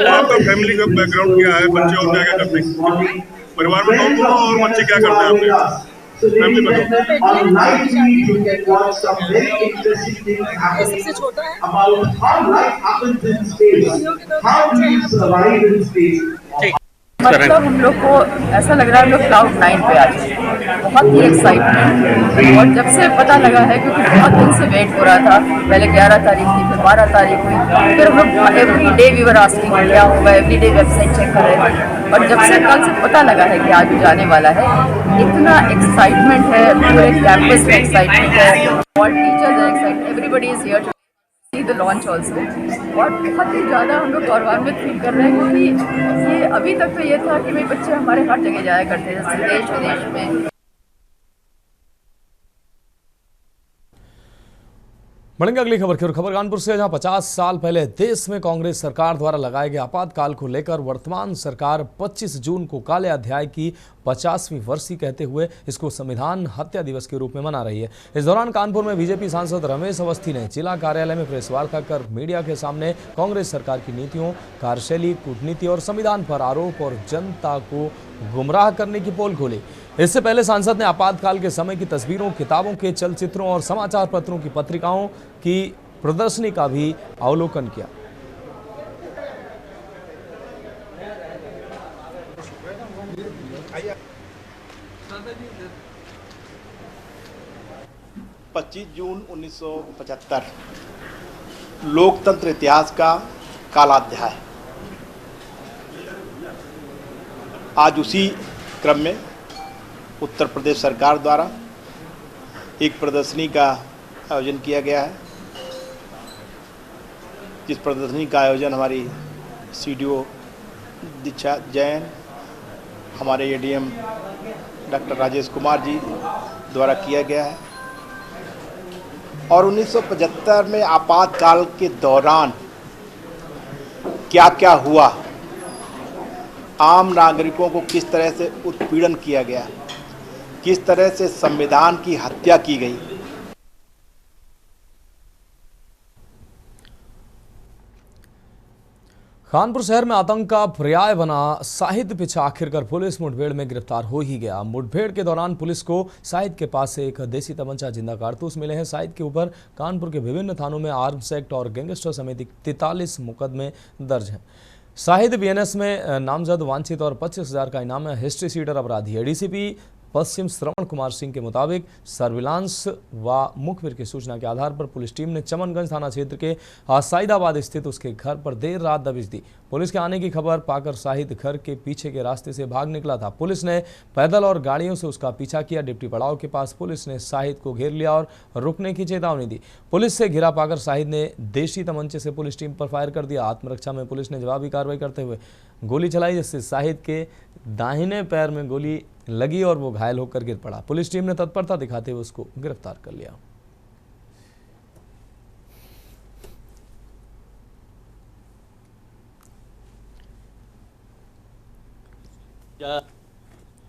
आपका फैमिली का बैकग्राउंड क्या है? बच्चे और क्या क्या करते हैं परिवार में? और बच्चे क्या करते हैं आपके? फैमिली बताओ। मतलब हम लोग को ऐसा लग रहा है हम लोग क्लाउड 9 पे आ चुके हैं, बहुत ही एक्साइटमेंट। और जब से पता लगा है, क्योंकि बहुत दिन से वेट हो रहा था, पहले 11 तारीख थी, फिर 12 तारीख हुई, फिर हम लोग every day we were asking क्या होगा, एवरी डे वेबसाइट चेक कर रहे थे। और जब से कल से पता लगा है कि आज जाने वाला है, इतना एक्साइटमेंट है, पूरे कैंपस में एक्साइटमेंट है, all teachers are excited, everybody is here to see the launch also. और बहुत ही ज़्यादा हम लोग गौरवान्वित फील कर रहे हैं, क्योंकि ये अभी तक तो ये था कि भाई बच्चे हमारे हर जगह जाया करते थे, देश विदेश में। बढ़ेंगे अगली खबर की ओर। खबर कानपुर से, जहां 50 साल पहले देश में कांग्रेस सरकार द्वारा लगाए गए आपातकाल को लेकर वर्तमान सरकार 25 जून को काले अध्याय की 50वीं वर्षी कहते हुए इसको संविधान हत्या दिवस के रूप में मना रही है। इस दौरान कानपुर में बीजेपी सांसद रमेश अवस्थी ने जिला कार्यालय में प्रेस वार्ता कर मीडिया के सामने कांग्रेस सरकार की नीतियों, कार्यशैली, कूटनीति और संविधान पर आरोप और जनता को गुमराह करने की पोल खोली। इससे पहले सांसद ने आपातकाल के समय की तस्वीरों, किताबों के चलचित्रों और समाचार पत्रों की पत्रिकाओं की प्रदर्शनी का भी अवलोकन किया। पच्चीस जून 1975 लोकतंत्र इतिहास का काला अध्याय। आज उसी क्रम में उत्तर प्रदेश सरकार द्वारा एक प्रदर्शनी का आयोजन किया गया है, जिस प्रदर्शनी का आयोजन हमारी सीडीओ दीक्षा जैन, हमारे एडीएम डॉक्टर राजेश कुमार जी द्वारा किया गया है। और 1975 में आपातकाल के दौरान क्या क्या हुआ, आम नागरिकों को किस तरह से उत्पीड़न किया गया, किस तरह से संविधान की हत्या की गई। कानपुर शहर में आतंक का पर्याय बना शाहिद पीछे आखिरकार पुलिस मुठभेड़ में गिरफ्तार हो ही गया। मुठभेड़ के दौरान पुलिस को शाहिद के पास से एक देसी तमंचा, जिंदा कारतूस मिले हैं। शाहिद के ऊपर कानपुर के विभिन्न थानों में आर्म्स एक्ट और गैंगस्टर समेत 43 मुकदमे दर्ज हैं। शाहिद बीएनएस में नामजद, वांछित और 25,000 का इनाम है। हिस्ट्री सीटर अपराधी है। डीसीपी पश्चिम श्रवण कुमार सिंह के मुताबिक सर्विलांस व मुखबिर की सूचना के आधार पर पुलिस टीम ने चमनगंज थाना क्षेत्र के साइदाबाद स्थित उसके घर पर देर रात दबिश दी। पुलिस के आने की खबर पाकर शाहिद घर के पीछे के रास्ते से भाग निकला था। पुलिस ने पैदल और गाड़ियों से उसका पीछा किया। डिप्टी पड़ाव के पास पुलिस ने शाहिद को घेर लिया और रुकने की चेतावनी दी। पुलिस से घिरा पाकर शाहिद ने देशी तमंचे से पुलिस टीम पर फायर कर दिया। आत्मरक्षा में पुलिस ने जवाबी कार्रवाई करते हुए गोली चलाई, जिससे शाहिद के दाहिने पैर में गोली लगी और वो घायल होकर गिर पड़ा। पुलिस टीम ने तत्परता दिखाते हुए उसको गिरफ्तार कर लिया।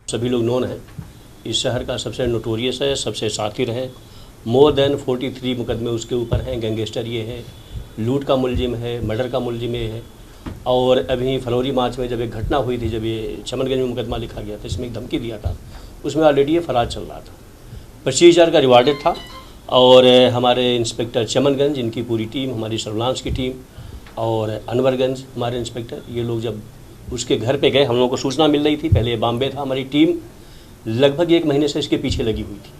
सभी लोग नोन हैं इस शहर का सबसे नोटोरियस है, सबसे शातिर है। मोर देन 43 मुकदमे उसके ऊपर हैं। गैंगस्टर ये है, लूट का मुलजिम है, मर्डर का मुलजिम ये है। और अभी फरवरी मार्च में जब एक घटना हुई थी, जब ये चमनगंज में मुकदमा लिखा गया था, इसमें एक धमकी दिया था, उसमें ऑलरेडी ये फरार चल रहा था। 25,000 का रिवार्डेड था। और हमारे इंस्पेक्टर चमनगंज, इनकी पूरी टीम, हमारी सर्विलांस की टीम और अनवरगंज हमारे इंस्पेक्टर, ये लोग जब उसके घर पे गए, हम लोगों को सूचना मिल रही थी, पहले बॉम्बे था, हमारी टीम लगभग 1 महीने से इसके पीछे लगी हुई थी।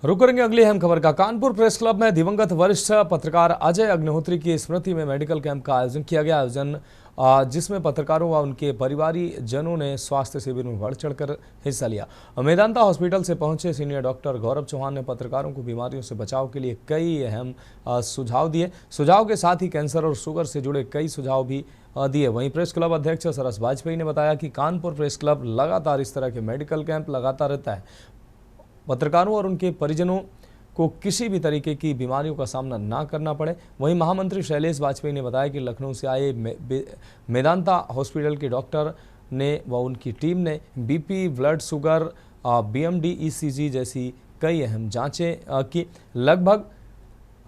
रुक करेंगे अगली अहम खबर का। कानपुर प्रेस क्लब में दिवंगत वरिष्ठ पत्रकार अजय अग्निहोत्री की स्मृति में मेडिकल कैंप का आयोजन किया गया। आयोजन जिसमें पत्रकारों व उनके परिवारीजनों ने स्वास्थ्य शिविर में बढ़ चढ़कर हिस्सा लिया। मेदांता हॉस्पिटल से पहुंचे सीनियर डॉक्टर गौरव चौहान ने पत्रकारों को बीमारियों से बचाव के लिए कई अहम सुझाव दिए। सुझाव के साथ ही कैंसर और शुगर से जुड़े कई सुझाव भी दिए। वहीं प्रेस क्लब अध्यक्ष सरस वाजपेयी ने बताया कि कानपुर प्रेस क्लब लगातार इस तरह के मेडिकल कैंप लगाता रहता है। पत्रकारों और उनके परिजनों को किसी भी तरीके की बीमारियों का सामना ना करना पड़े। वहीं महामंत्री शैलेश वाजपेयी ने बताया कि लखनऊ से आए मेदांता हॉस्पिटल के डॉक्टर ने व उनकी टीम ने BP, blood sugar, BMD, ECG जैसी कई अहम जांचें की। लगभग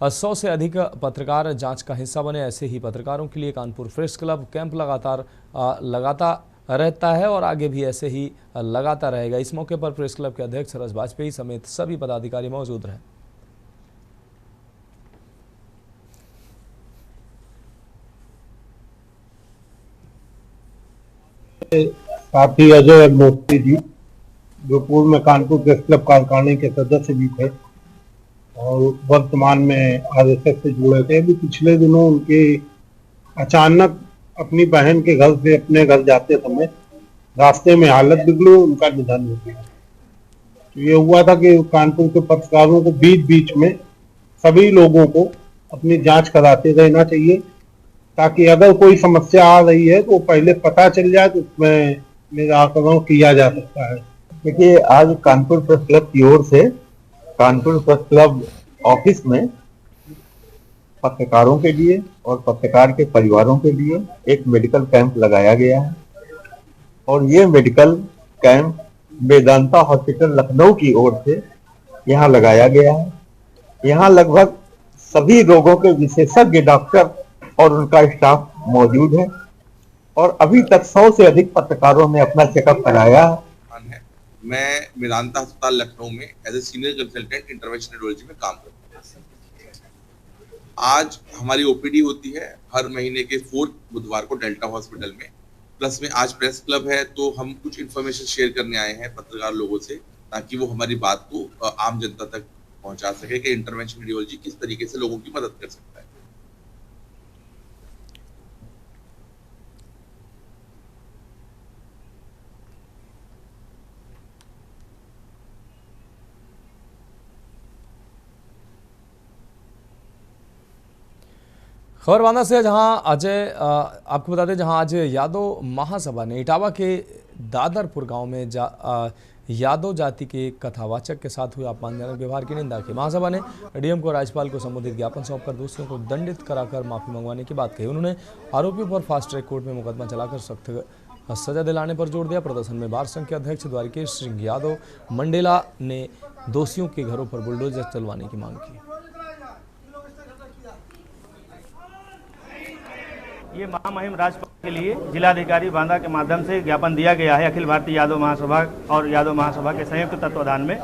100 से अधिक पत्रकार जांच का हिस्सा बने। ऐसे ही पत्रकारों के लिए कानपुर प्रेस क्लब कैंप लगाता रहता है और आगे भी ऐसे ही लगाता रहेगा। इस मौके पर प्रेस क्लब के अध्यक्ष सरस वाजपेयी समेत सभी पदाधिकारी मौजूद रहे। साथी अजय अग्निहोत्री जी, जो पूर्व में कानपुर प्रेस क्लब कार्यकारिणी के सदस्य भी थे और वर्तमान में RSS से जुड़े थे। अभी पिछले दिनों उनके अचानक अपनी बहन के घर से अपने घर जाते समय रास्ते में हालत बिगड़ी, उनका निधन हो गया। तो ये हुआ था कि कानपुर के पत्रकारों को बीच बीच में सभी लोगों को अपनी जांच कराते रहना चाहिए, ताकि अगर कोई समस्या आ रही है तो पहले पता चल जाए तो उसमें निराकरण किया जा सकता है। देखिए, आज कानपुर प्रेस क्लब की ओर से कानपुर प्रेस क्लब ऑफिस में पत्रकारों के लिए और पत्रकार के परिवारों के लिए एक मेडिकल कैंप लगाया गया है। और ये medical camp Medanta hospital Lucknow की ओर से यहाँ लगाया गया है। यहाँ लगभग सभी रोगों के विशेषज्ञ डॉक्टर और उनका स्टाफ मौजूद है और अभी तक 100 से अधिक पत्रकारों ने अपना चेकअप कराया है। मैं मेदांता अस्पताल लखनऊ में as a senior consultant interventional radiology में काम करता हूँ। आज हमारी OPD होती है हर महीने के 4th बुधवार को डेल्टा हॉस्पिटल में। प्लस में आज प्रेस क्लब है तो हम कुछ इन्फॉर्मेशन शेयर करने आए हैं पत्रकार लोगों से, ताकि वो हमारी बात को आम जनता तक पहुंचा सके कि इंटरवेंशनल रेडियोलॉजी किस तरीके से लोगों की मदद कर सकता है। खबर बांदा से जहां आपको बता दें, जहां आज यादव महासभा ने इटावा के दादरपुर गांव में यादव जाति के कथावाचक के साथ हुए अपमानजनक व्यवहार की निंदा की। महासभा ने DM को राज्यपाल को संबोधित ज्ञापन सौंपकर दोषियों को दंडित कराकर माफी मंगवाने की बात कही। उन्होंने आरोपियों पर फास्ट ट्रैक कोर्ट में मुकदमा चलाकर सख्त सजा दिलाने पर जोर दिया। प्रदर्शन में बार संघ के अध्यक्ष द्वारिकेश सिंह यादव मंडेला ने दोषियों के घरों पर बुलडोजर चलवाने की मांग की। ये महामहिम राजपाल के लिए जिलाधिकारी बांदा के माध्यम से ज्ञापन दिया गया है अखिल भारतीय यादव महासभा और यादव महासभा के संयुक्त तत्वाधान में।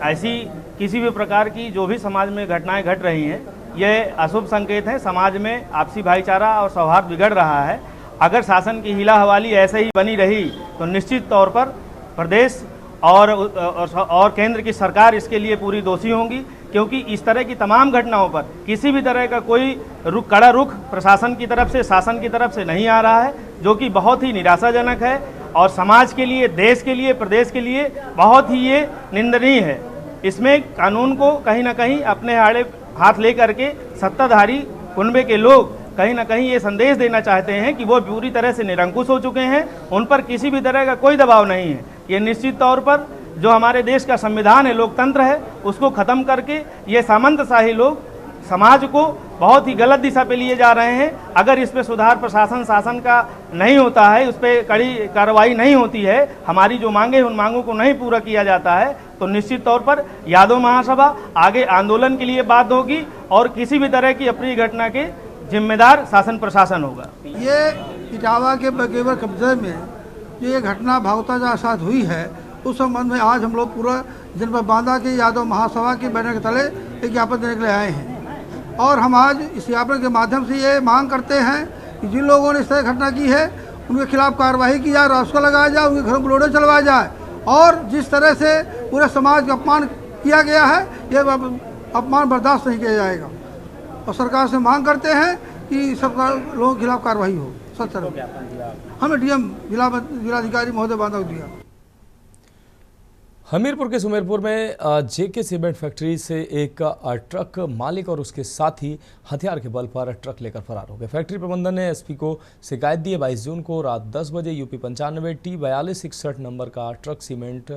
ऐसी किसी भी प्रकार की जो भी समाज में घटनाएं घट रही हैं, ये अशुभ संकेत हैं। समाज में आपसी भाईचारा और सौहार्द बिगड़ रहा है। अगर शासन की हिला हवाली ऐसे ही बनी रही तो निश्चित तौर पर प्रदेश और केंद्र की सरकार इसके लिए पूरी दोषी होंगी, क्योंकि इस तरह की तमाम घटनाओं पर किसी भी तरह का कोई कड़ा रुख प्रशासन की तरफ से, शासन की तरफ से नहीं आ रहा है, जो कि बहुत ही निराशाजनक है और समाज के लिए, देश के लिए, प्रदेश के लिए बहुत ही ये निंदनीय है। इसमें कानून को कहीं ना कहीं अपने हाथ ले करके सत्ताधारी कुनबे के लोग कहीं ना कहीं ये संदेश देना चाहते हैं कि वो पूरी तरह से निरंकुश हो चुके हैं, उन पर किसी भी तरह का कोई दबाव नहीं है। ये निश्चित तौर पर जो हमारे देश का संविधान है, लोकतंत्र है, उसको ख़त्म करके ये सामंतशाही लोग समाज को बहुत ही गलत दिशा पे लिए जा रहे हैं। अगर इस पे सुधार प्रशासन शासन का नहीं होता है, उस पर कड़ी कार्रवाई नहीं होती है, हमारी जो मांगे उन मांगों को नहीं पूरा किया जाता है, तो निश्चित तौर पर यादव महासभा आगे आंदोलन के लिए बाध्य होगी और किसी भी तरह की अप्रिय घटना के जिम्मेदार शासन प्रशासन होगा। ये इटावा के बगेवर कब्जे में जो ये घटना भावता साथ हुई है, उस संबंध में आज हम लोग पूरा जनपद बांदा के यादव महासभा के बैनर के तले एक ज्ञापन देने के लिए आए हैं। और हम आज इस ज्ञापन के माध्यम से ये मांग करते हैं कि जिन लोगों ने इस तरह घटना की है उनके खिलाफ कार्रवाई की जाए, रास्ता लगाया जाए, उनके घरों में लोडे चलवाया जाए। और जिस तरह से पूरे समाज का अपमान किया गया है, ये अपमान बर्दाश्त नहीं किया जाएगा। और सरकार से मांग करते हैं कि सब लोगों के खिलाफ कार्रवाई हो। हमें डीएम जिलाधिकारी महोदय बांदा को दिया। हमीरपुर के सुमेरपुर में जेके सीमेंट फैक्ट्री से एक ट्रक मालिक और उसके साथी हथियार के बल पर ट्रक लेकर फरार हो गए। फैक्ट्री प्रबंधन ने एसपी को शिकायत दी है। 22 जून को रात 10 बजे यूपी 95 T4261 नंबर का ट्रक सीमेंट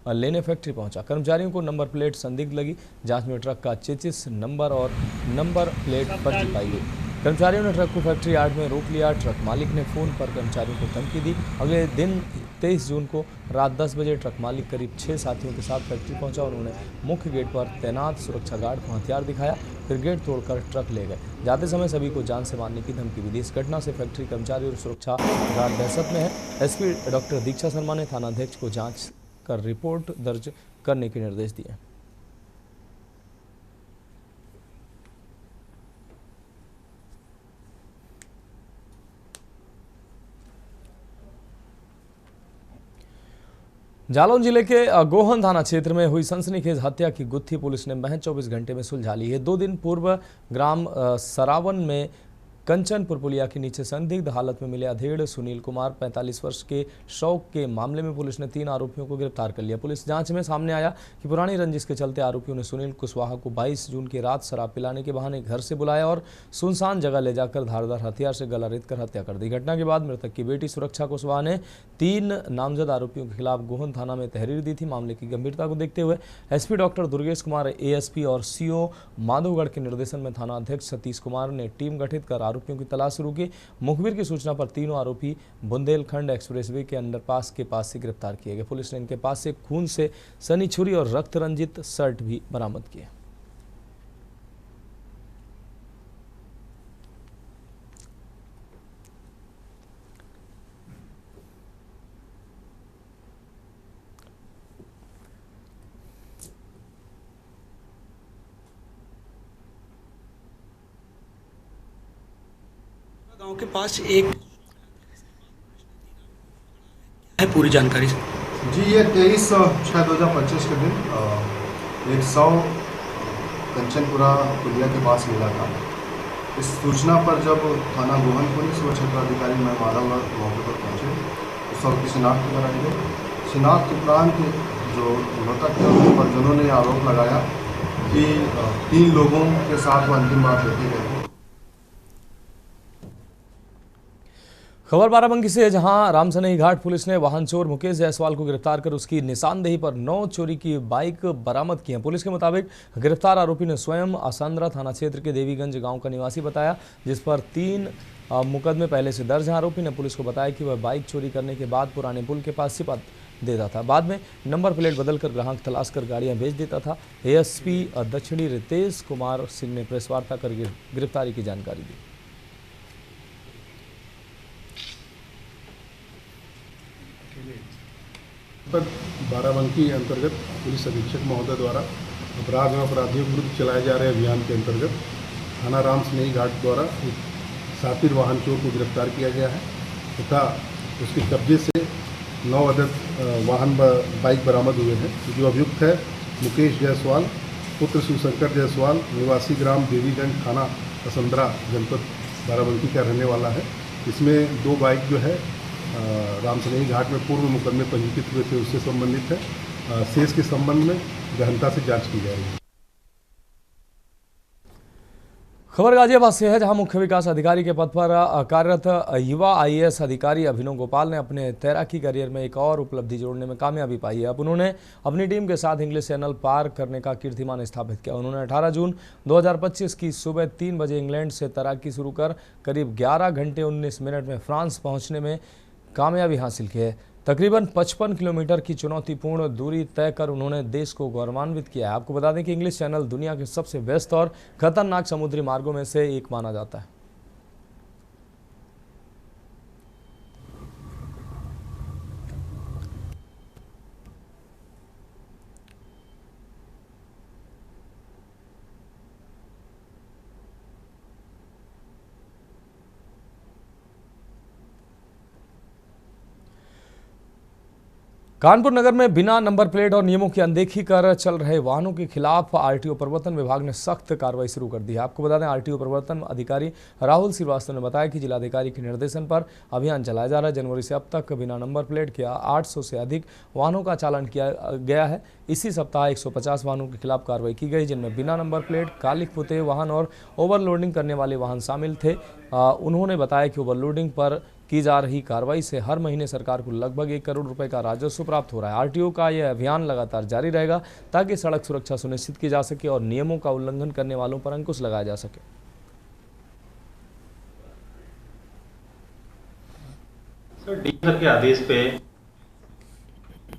लेने फैक्ट्री पहुंचा। कर्मचारियों को नंबर प्लेट संदिग्ध लगी। जांच में ट्रक का चेचिस नंबर और नंबर प्लेट फर्जी पाई गई। कर्मचारियों ने ट्रक को फैक्ट्री यार्ड में रोक लिया। ट्रक मालिक ने फ़ोन पर कर्मचारियों को धमकी दी। अगले दिन 23 जून को रात 10 बजे ट्रक मालिक करीब 6 साथियों के साथ फैक्ट्री पहुंचा। उन्होंने मुख्य गेट पर तैनात सुरक्षा गार्ड को हथियार दिखाया, फिर गेट तोड़कर ट्रक ले गए। जाते समय सभी को जान से मारने की धमकी भी दी। इस घटना से फैक्ट्री कर्मचारी और सुरक्षा गार्ड दहशत में है। एसपी डॉक्टर दीक्षा शर्मा ने थानाध्यक्ष को जाँच कर रिपोर्ट दर्ज करने के निर्देश दिए। जालौन जिले के गोहन थाना क्षेत्र में हुई सनसनीखेज हत्या की गुत्थी पुलिस ने महज 24 घंटे में सुलझा ली है। 2 दिन पूर्व ग्राम सरावन में कंचनपुर पुलिया के नीचे संदिग्ध हालत में मिले अधेड़ सुनील कुमार 45 वर्ष के शौक के मामले में पुलिस ने 3 आरोपियों को गिरफ्तार कर लिया। पुलिस जांच में सामने आया कि पुरानी रंजिश के चलते आरोपियों ने सुनील कुशवाहा को 22 जून की रात शराब पिलाने के बहाने घर से बुलाया और सुनसान जगह ले जाकर धारदार हथियार से गला रेत कर हत्या कर दी। घटना के बाद मृतक की बेटी सुरक्षा कुशवाहा ने 3 नामजद आरोपियों के खिलाफ गोहन थाना में तहरीर दी थी। मामले की गंभीरता को देखते हुए SP doctor Durgesh Kumar, ASP और सीओ माधोगढ़ के निर्देशन में थाना अध्यक्ष सतीश कुमार ने टीम गठित कर आरोपियों की तलाश शुरू की। मुखबिर की सूचना पर तीनों आरोपी बुंदेलखंड एक्सप्रेसवे के अंडरपास के पास से गिरफ्तार किए गए। पुलिस ने इनके पास से खून से सनी छुरी और रक्त रंजित शर्ट भी बरामद किए। गांव के पास एक है, पूरी जानकारी जी। ये 23/6/2025 के दिन 100 कंचनपुरा पुलिया के पास मिला था। इस सूचना पर जब थाना गोहन पुलिस व क्षेत्राधिकारी मैं माधवगढ़ मौके पर पहुँचे, उस वक्त की शिनाख्त कराई गई। शिनाख्त उपरांत जो मृतक थे उन परिजनों ने आरोप लगाया कि 3 लोगों के साथ वो अंतिम बार देखे गए। खबर बाराबंकी से, जहां रामसनई घाट पुलिस ने वाहन चोर मुकेश जायसवाल को गिरफ्तार कर उसकी निशानदेही पर 9 चोरी की बाइक बरामद की है। पुलिस के मुताबिक गिरफ्तार आरोपी ने स्वयं आसांद्रा थाना क्षेत्र के देवीगंज गांव का निवासी बताया, जिस पर 3 मुकदमे पहले से दर्ज हैं। आरोपी ने पुलिस को बताया कि वह बाइक चोरी करने के बाद पुराने पुल के पास सिपा देता था, बाद में नंबर प्लेट बदलकर ग्राहक तलाश कर गाड़ियां बेच देता था। एएसपी दक्षिणी रितेश कुमार सिंह ने प्रेस वार्ता कर गिरफ्तारी की जानकारी दी। बाराबंकी अंतर्गत पुलिस अधीक्षक महोदय द्वारा अपराध एवं अपराधियों के विरुद्ध चलाए जा रहे अभियान के अंतर्गत थाना रामसनई घाट द्वारा एक शातिर वाहन चोर को गिरफ्तार किया गया है तथा उसके कब्जे से 9 अदद बाइक बरामद हुए हैं। जो अभियुक्त है मुकेश जायसवाल पुत्र शिवशंकर जायसवाल, निवासी ग्राम देवीगंज, थाना आसांद्रा, जनपद बाराबंकी का रहने वाला है। इसमें 2 बाइक जो है रामसनई घाट में पूर्व मुकदमे पंजीकृत हुए थे, उससे संबंधित है। शेष के संबंध में गहनता से जांच की जाएगी। खबर गाजियाबाद से है, जहां मुख्य विकास अधिकारी के पद पर कार्यरत युवा आईएएस अधिकारी अभिनव गोपाल ने अपने तैराकी करियर में एक और उपलब्धि जोड़ने में कामयाबी पाई है। अब उन्होंने अपनी टीम के साथ इंग्लिश चैनल पार करने का कीर्तिमान स्थापित किया। उन्होंने 18 जून 2025 की सुबह 3 बजे इंग्लैंड से तैराकी शुरू कर करीब 11 घंटे 19 मिनट में फ्रांस पहुँचने में कामयाबी हासिल की है। तकरीबन 55 किलोमीटर की चुनौतीपूर्ण दूरी तय कर उन्होंने देश को गौरवान्वित किया है। आपको बता दें कि इंग्लिश चैनल दुनिया के सबसे व्यस्त और खतरनाक समुद्री मार्गों में से एक माना जाता है। कानपुर नगर में बिना नंबर प्लेट और नियमों की अनदेखी कर चल रहे वाहनों के खिलाफ आरटीओ प्रवर्तन विभाग ने सख्त कार्रवाई शुरू कर दी है। आपको बता दें, आरटीओ प्रवर्तन अधिकारी राहुल श्रीवास्तव ने बताया कि जिलाधिकारी के निर्देशन पर अभियान चलाया जा रहा है। जनवरी से अब तक बिना नंबर प्लेट के 800 से अधिक वाहनों का चालान किया गया है। इसी सप्ताह 150 वाहनों के खिलाफ कार्रवाई की गई, जिनमें बिना नंबर प्लेट, कालिक पुते वाहन और ओवरलोडिंग करने वाले वाहन शामिल थे। उन्होंने बताया कि ओवरलोडिंग पर की जा रही कार्रवाई से हर महीने सरकार को लगभग 1 करोड़ रुपए का राजस्व प्राप्त हो रहा है। आरटीओ का यह अभियान लगातार जारी रहेगा ताकि सड़क सुरक्षा सुनिश्चित की जा सके और नियमों का उल्लंघन करने वालों पर अंकुश लगाया जा सके। सर, डीएम के आदेश पे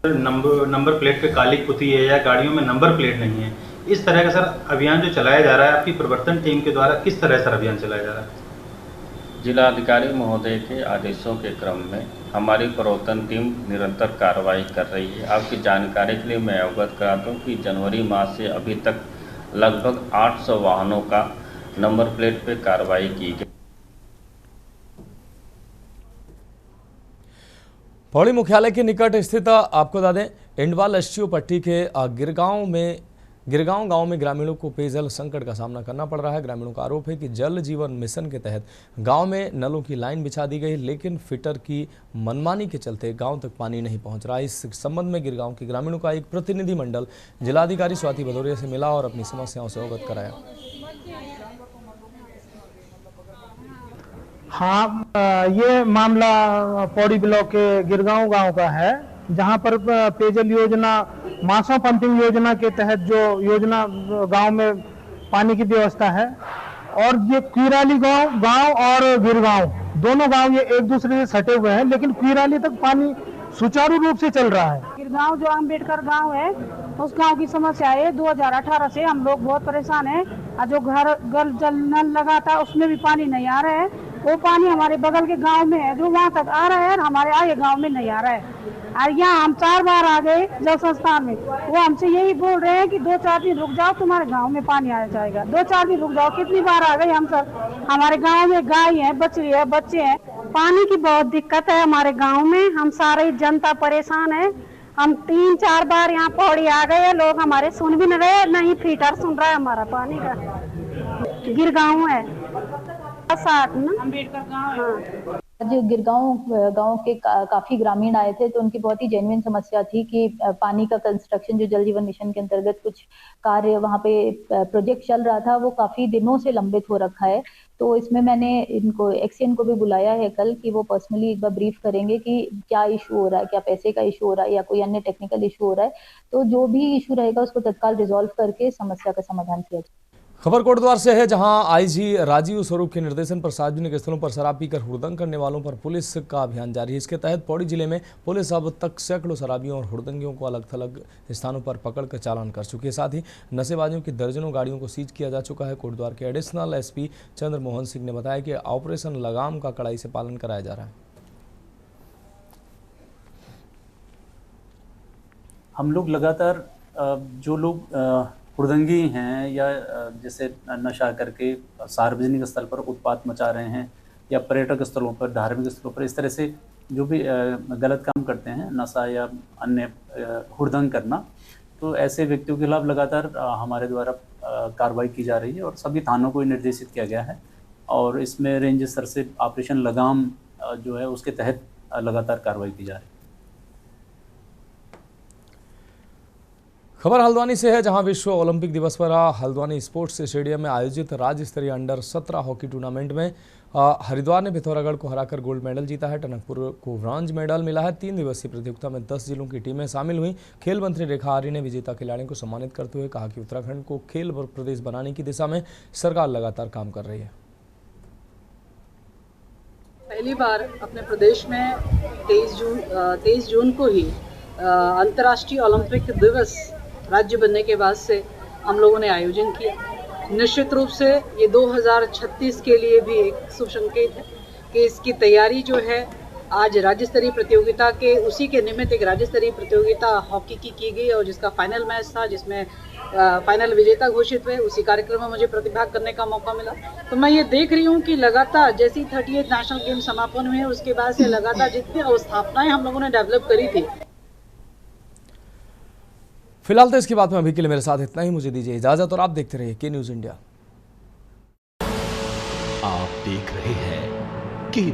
नंबर प्लेट पे कालिक पुती है या गाड़ियों में नंबर प्लेट नहीं है, इस तरह का सर अभियान जो चलाया जा रहा है आपकी प्रवर्तन टीम के द्वारा, किस तरह सर अभियान चलाया जा रहा है? जिलाधिकारी महोदय के आदेशों के क्रम में हमारी प्रवर्तन टीम निरंतर कार्रवाई कर रही है। आपकी जानकारी के लिए मैं अवगत करा दूं कि जनवरी माह से अभी तक लगभग 800 वाहनों का नंबर प्लेट पे कार्रवाई की गई। पौड़ी मुख्यालय के निकट स्थित आपको बता दें, इंडवाल एसटीओ पट्टी के गिरगांव गांव में ग्रामीणों को पेयजल संकट का सामना करना पड़ रहा है। ग्रामीणों का आरोप है कि जल जीवन मिशन के तहत गांव में नलों की लाइन बिछा दी गई, लेकिन फिटर की मनमानी के चलते गांव तक पानी नहीं पहुंच रहा है। इस संबंध में गिरगांव के ग्रामीणों का एक प्रतिनिधि मंडल जिलाधिकारी स्वाति भदौरिया से मिला और अपनी समस्याओं से अवगत कराया। हाँ, ये मामला पौड़ी ब्लॉक के गिरगांव गांव का है, जहां पर पेयजल योजना मासों पंपिंग योजना के तहत जो योजना गांव में पानी की व्यवस्था है, और ये क्वीराली गांव और गिरगांव दोनों गांव ये एक दूसरे से सटे हुए हैं, लेकिन क्वीराली तक पानी सुचारू रूप से चल रहा है। गिरगांव जो अम्बेडकर गांव है, उस गांव की समस्या है 2018 से हम लोग बहुत परेशान हैं। जो घर जल नल लगा था उसमें भी पानी नहीं आ रहा है। वो पानी हमारे बगल के गांव में है जो वहां तक आ रहा है और हमारे आगे गांव में नहीं आ रहा है। और यहाँ हम 4 बार आ गए जल संस्थान में, वो हमसे यही बोल रहे हैं कि 2-4 दिन रुक जाओ, तुम्हारे गांव में पानी आ जाएगा। 2-4 दिन रुक जाओ, कितनी बार आ गए हम सर। हमारे गांव में गाय है, बछड़ी है, बच्चे हैं, पानी की बहुत दिक्कत है हमारे गांव में। हम सारी जनता परेशान है। हम 3-4 बार यहाँ पौड़ी आ गए, लोग हमारे सुन भी नहीं रहे, नहीं फीटर सुन रहा है हमारा पानी का। गिरगांव है 7 ना अम्बेडकर गाँव है। आज गांव के काफी ग्रामीण आए थे, तो उनकी बहुत ही जेन्युइन समस्या थी कि पानी का कंस्ट्रक्शन जो जल जीवन मिशन के अंतर्गत कुछ कार्य वहां पे प्रोजेक्ट चल रहा था, वो काफी दिनों से लंबित हो रखा है। तो इसमें मैंने इनको एक्सीएन को भी बुलाया है कल कि वो पर्सनली एक बार ब्रीफ करेंगे कि क्या इशू हो रहा है, क्या पैसे का इशू हो रहा है या कोई अन्य टेक्निकल इशू हो रहा है। तो जो भी इशू रहेगा उसको तत्काल रिजॉल्व करके समस्या का समाधान किया जाए। खबर कोटद्वार से है, जहां आईजी राजीव स्वरूप के निर्देशन पर सार्वजनिक स्थलों पर शराब पीकर हुड़दंग करने वालों पर पुलिस का अभियान जारी है। इसके तहत पौड़ी जिले में पुलिस अब तक सैकड़ों शराबियों और हुड़दंगियों को अलग थलग स्थानों पर पकड़कर चालान कर चुकी है। साथ ही नशेबाजियों की दर्जनों गाड़ियों को सीज किया जा चुका है। कोटद्वार के एडिशनल एसपी चंद्रमोहन सिंह ने बताया कि ऑपरेशन लगाम का कड़ाई से पालन कराया जा रहा है। हम लोग लगातार जो लोग हुड़दंगी हैं या जैसे नशा करके सार्वजनिक स्थल पर उत्पात मचा रहे हैं या पर्यटक स्थलों पर, धार्मिक स्थलों पर, इस तरह से जो भी गलत काम करते हैं, नशा या अन्य हुड़दंग करना, तो ऐसे व्यक्तियों के खिलाफ लगातार हमारे द्वारा कार्रवाई की जा रही है और सभी थानों को निर्देशित किया गया है। और इसमें रेंज स्तर से ऑपरेशन लगाम जो है उसके तहत लगातार कार्रवाई की जा रही है। खबर हल्द्वानी से है, जहां विश्व ओलंपिक दिवस पर हल्द्वानी स्पोर्ट्स स्टेडियम में आयोजित राज्य स्तरीय अंडर 17 हॉकी टूर्नामेंट में हरिद्वार ने पिथौरागढ़ को हराकर गोल्ड मेडल जीता है। टनकपुर को ब्रॉन्ज मेडल मिला है। 3 दिवसीय प्रतियोगिता में 10 जिलों की टीमें शामिल हुई। खेल मंत्री रेखा आर्य ने विजेता खिलाड़ियों को सम्मानित करते हुए कहा कि उत्तराखंड को खेल प्रदेश बनाने की दिशा में सरकार लगातार काम कर रही है। पहली बार अपने प्रदेश में 23 जून को ही अंतर्राष्ट्रीय ओलंपिक दिवस राज्य बनने के बाद से हम लोगों ने आयोजन किया। निश्चित रूप से ये 2036 के लिए भी एक शुभ संकेत है कि इसकी तैयारी जो है आज राज्य स्तरीय प्रतियोगिता के उसी के निमित्त एक राज्य स्तरीय प्रतियोगिता हॉकी की गई और जिसका फाइनल मैच था, जिसमें फाइनल विजेता घोषित हुए। उसी कार्यक्रम में मुझे प्रतिभाग करने का मौका मिला। तो मैं ये देख रही हूँ कि लगातार जैसी 38 नेशनल गेम समापन हुए उसके बाद से लगातार जितनी अवस्थापनाएं हम लोगों ने डेवलप करी थी। फिलहाल तो इसकी बात में अभी के लिए मेरे साथ इतना ही। मुझे दीजिए इजाजत और आप देखते रहिए के न्यूज़ इंडिया। आप देख रहे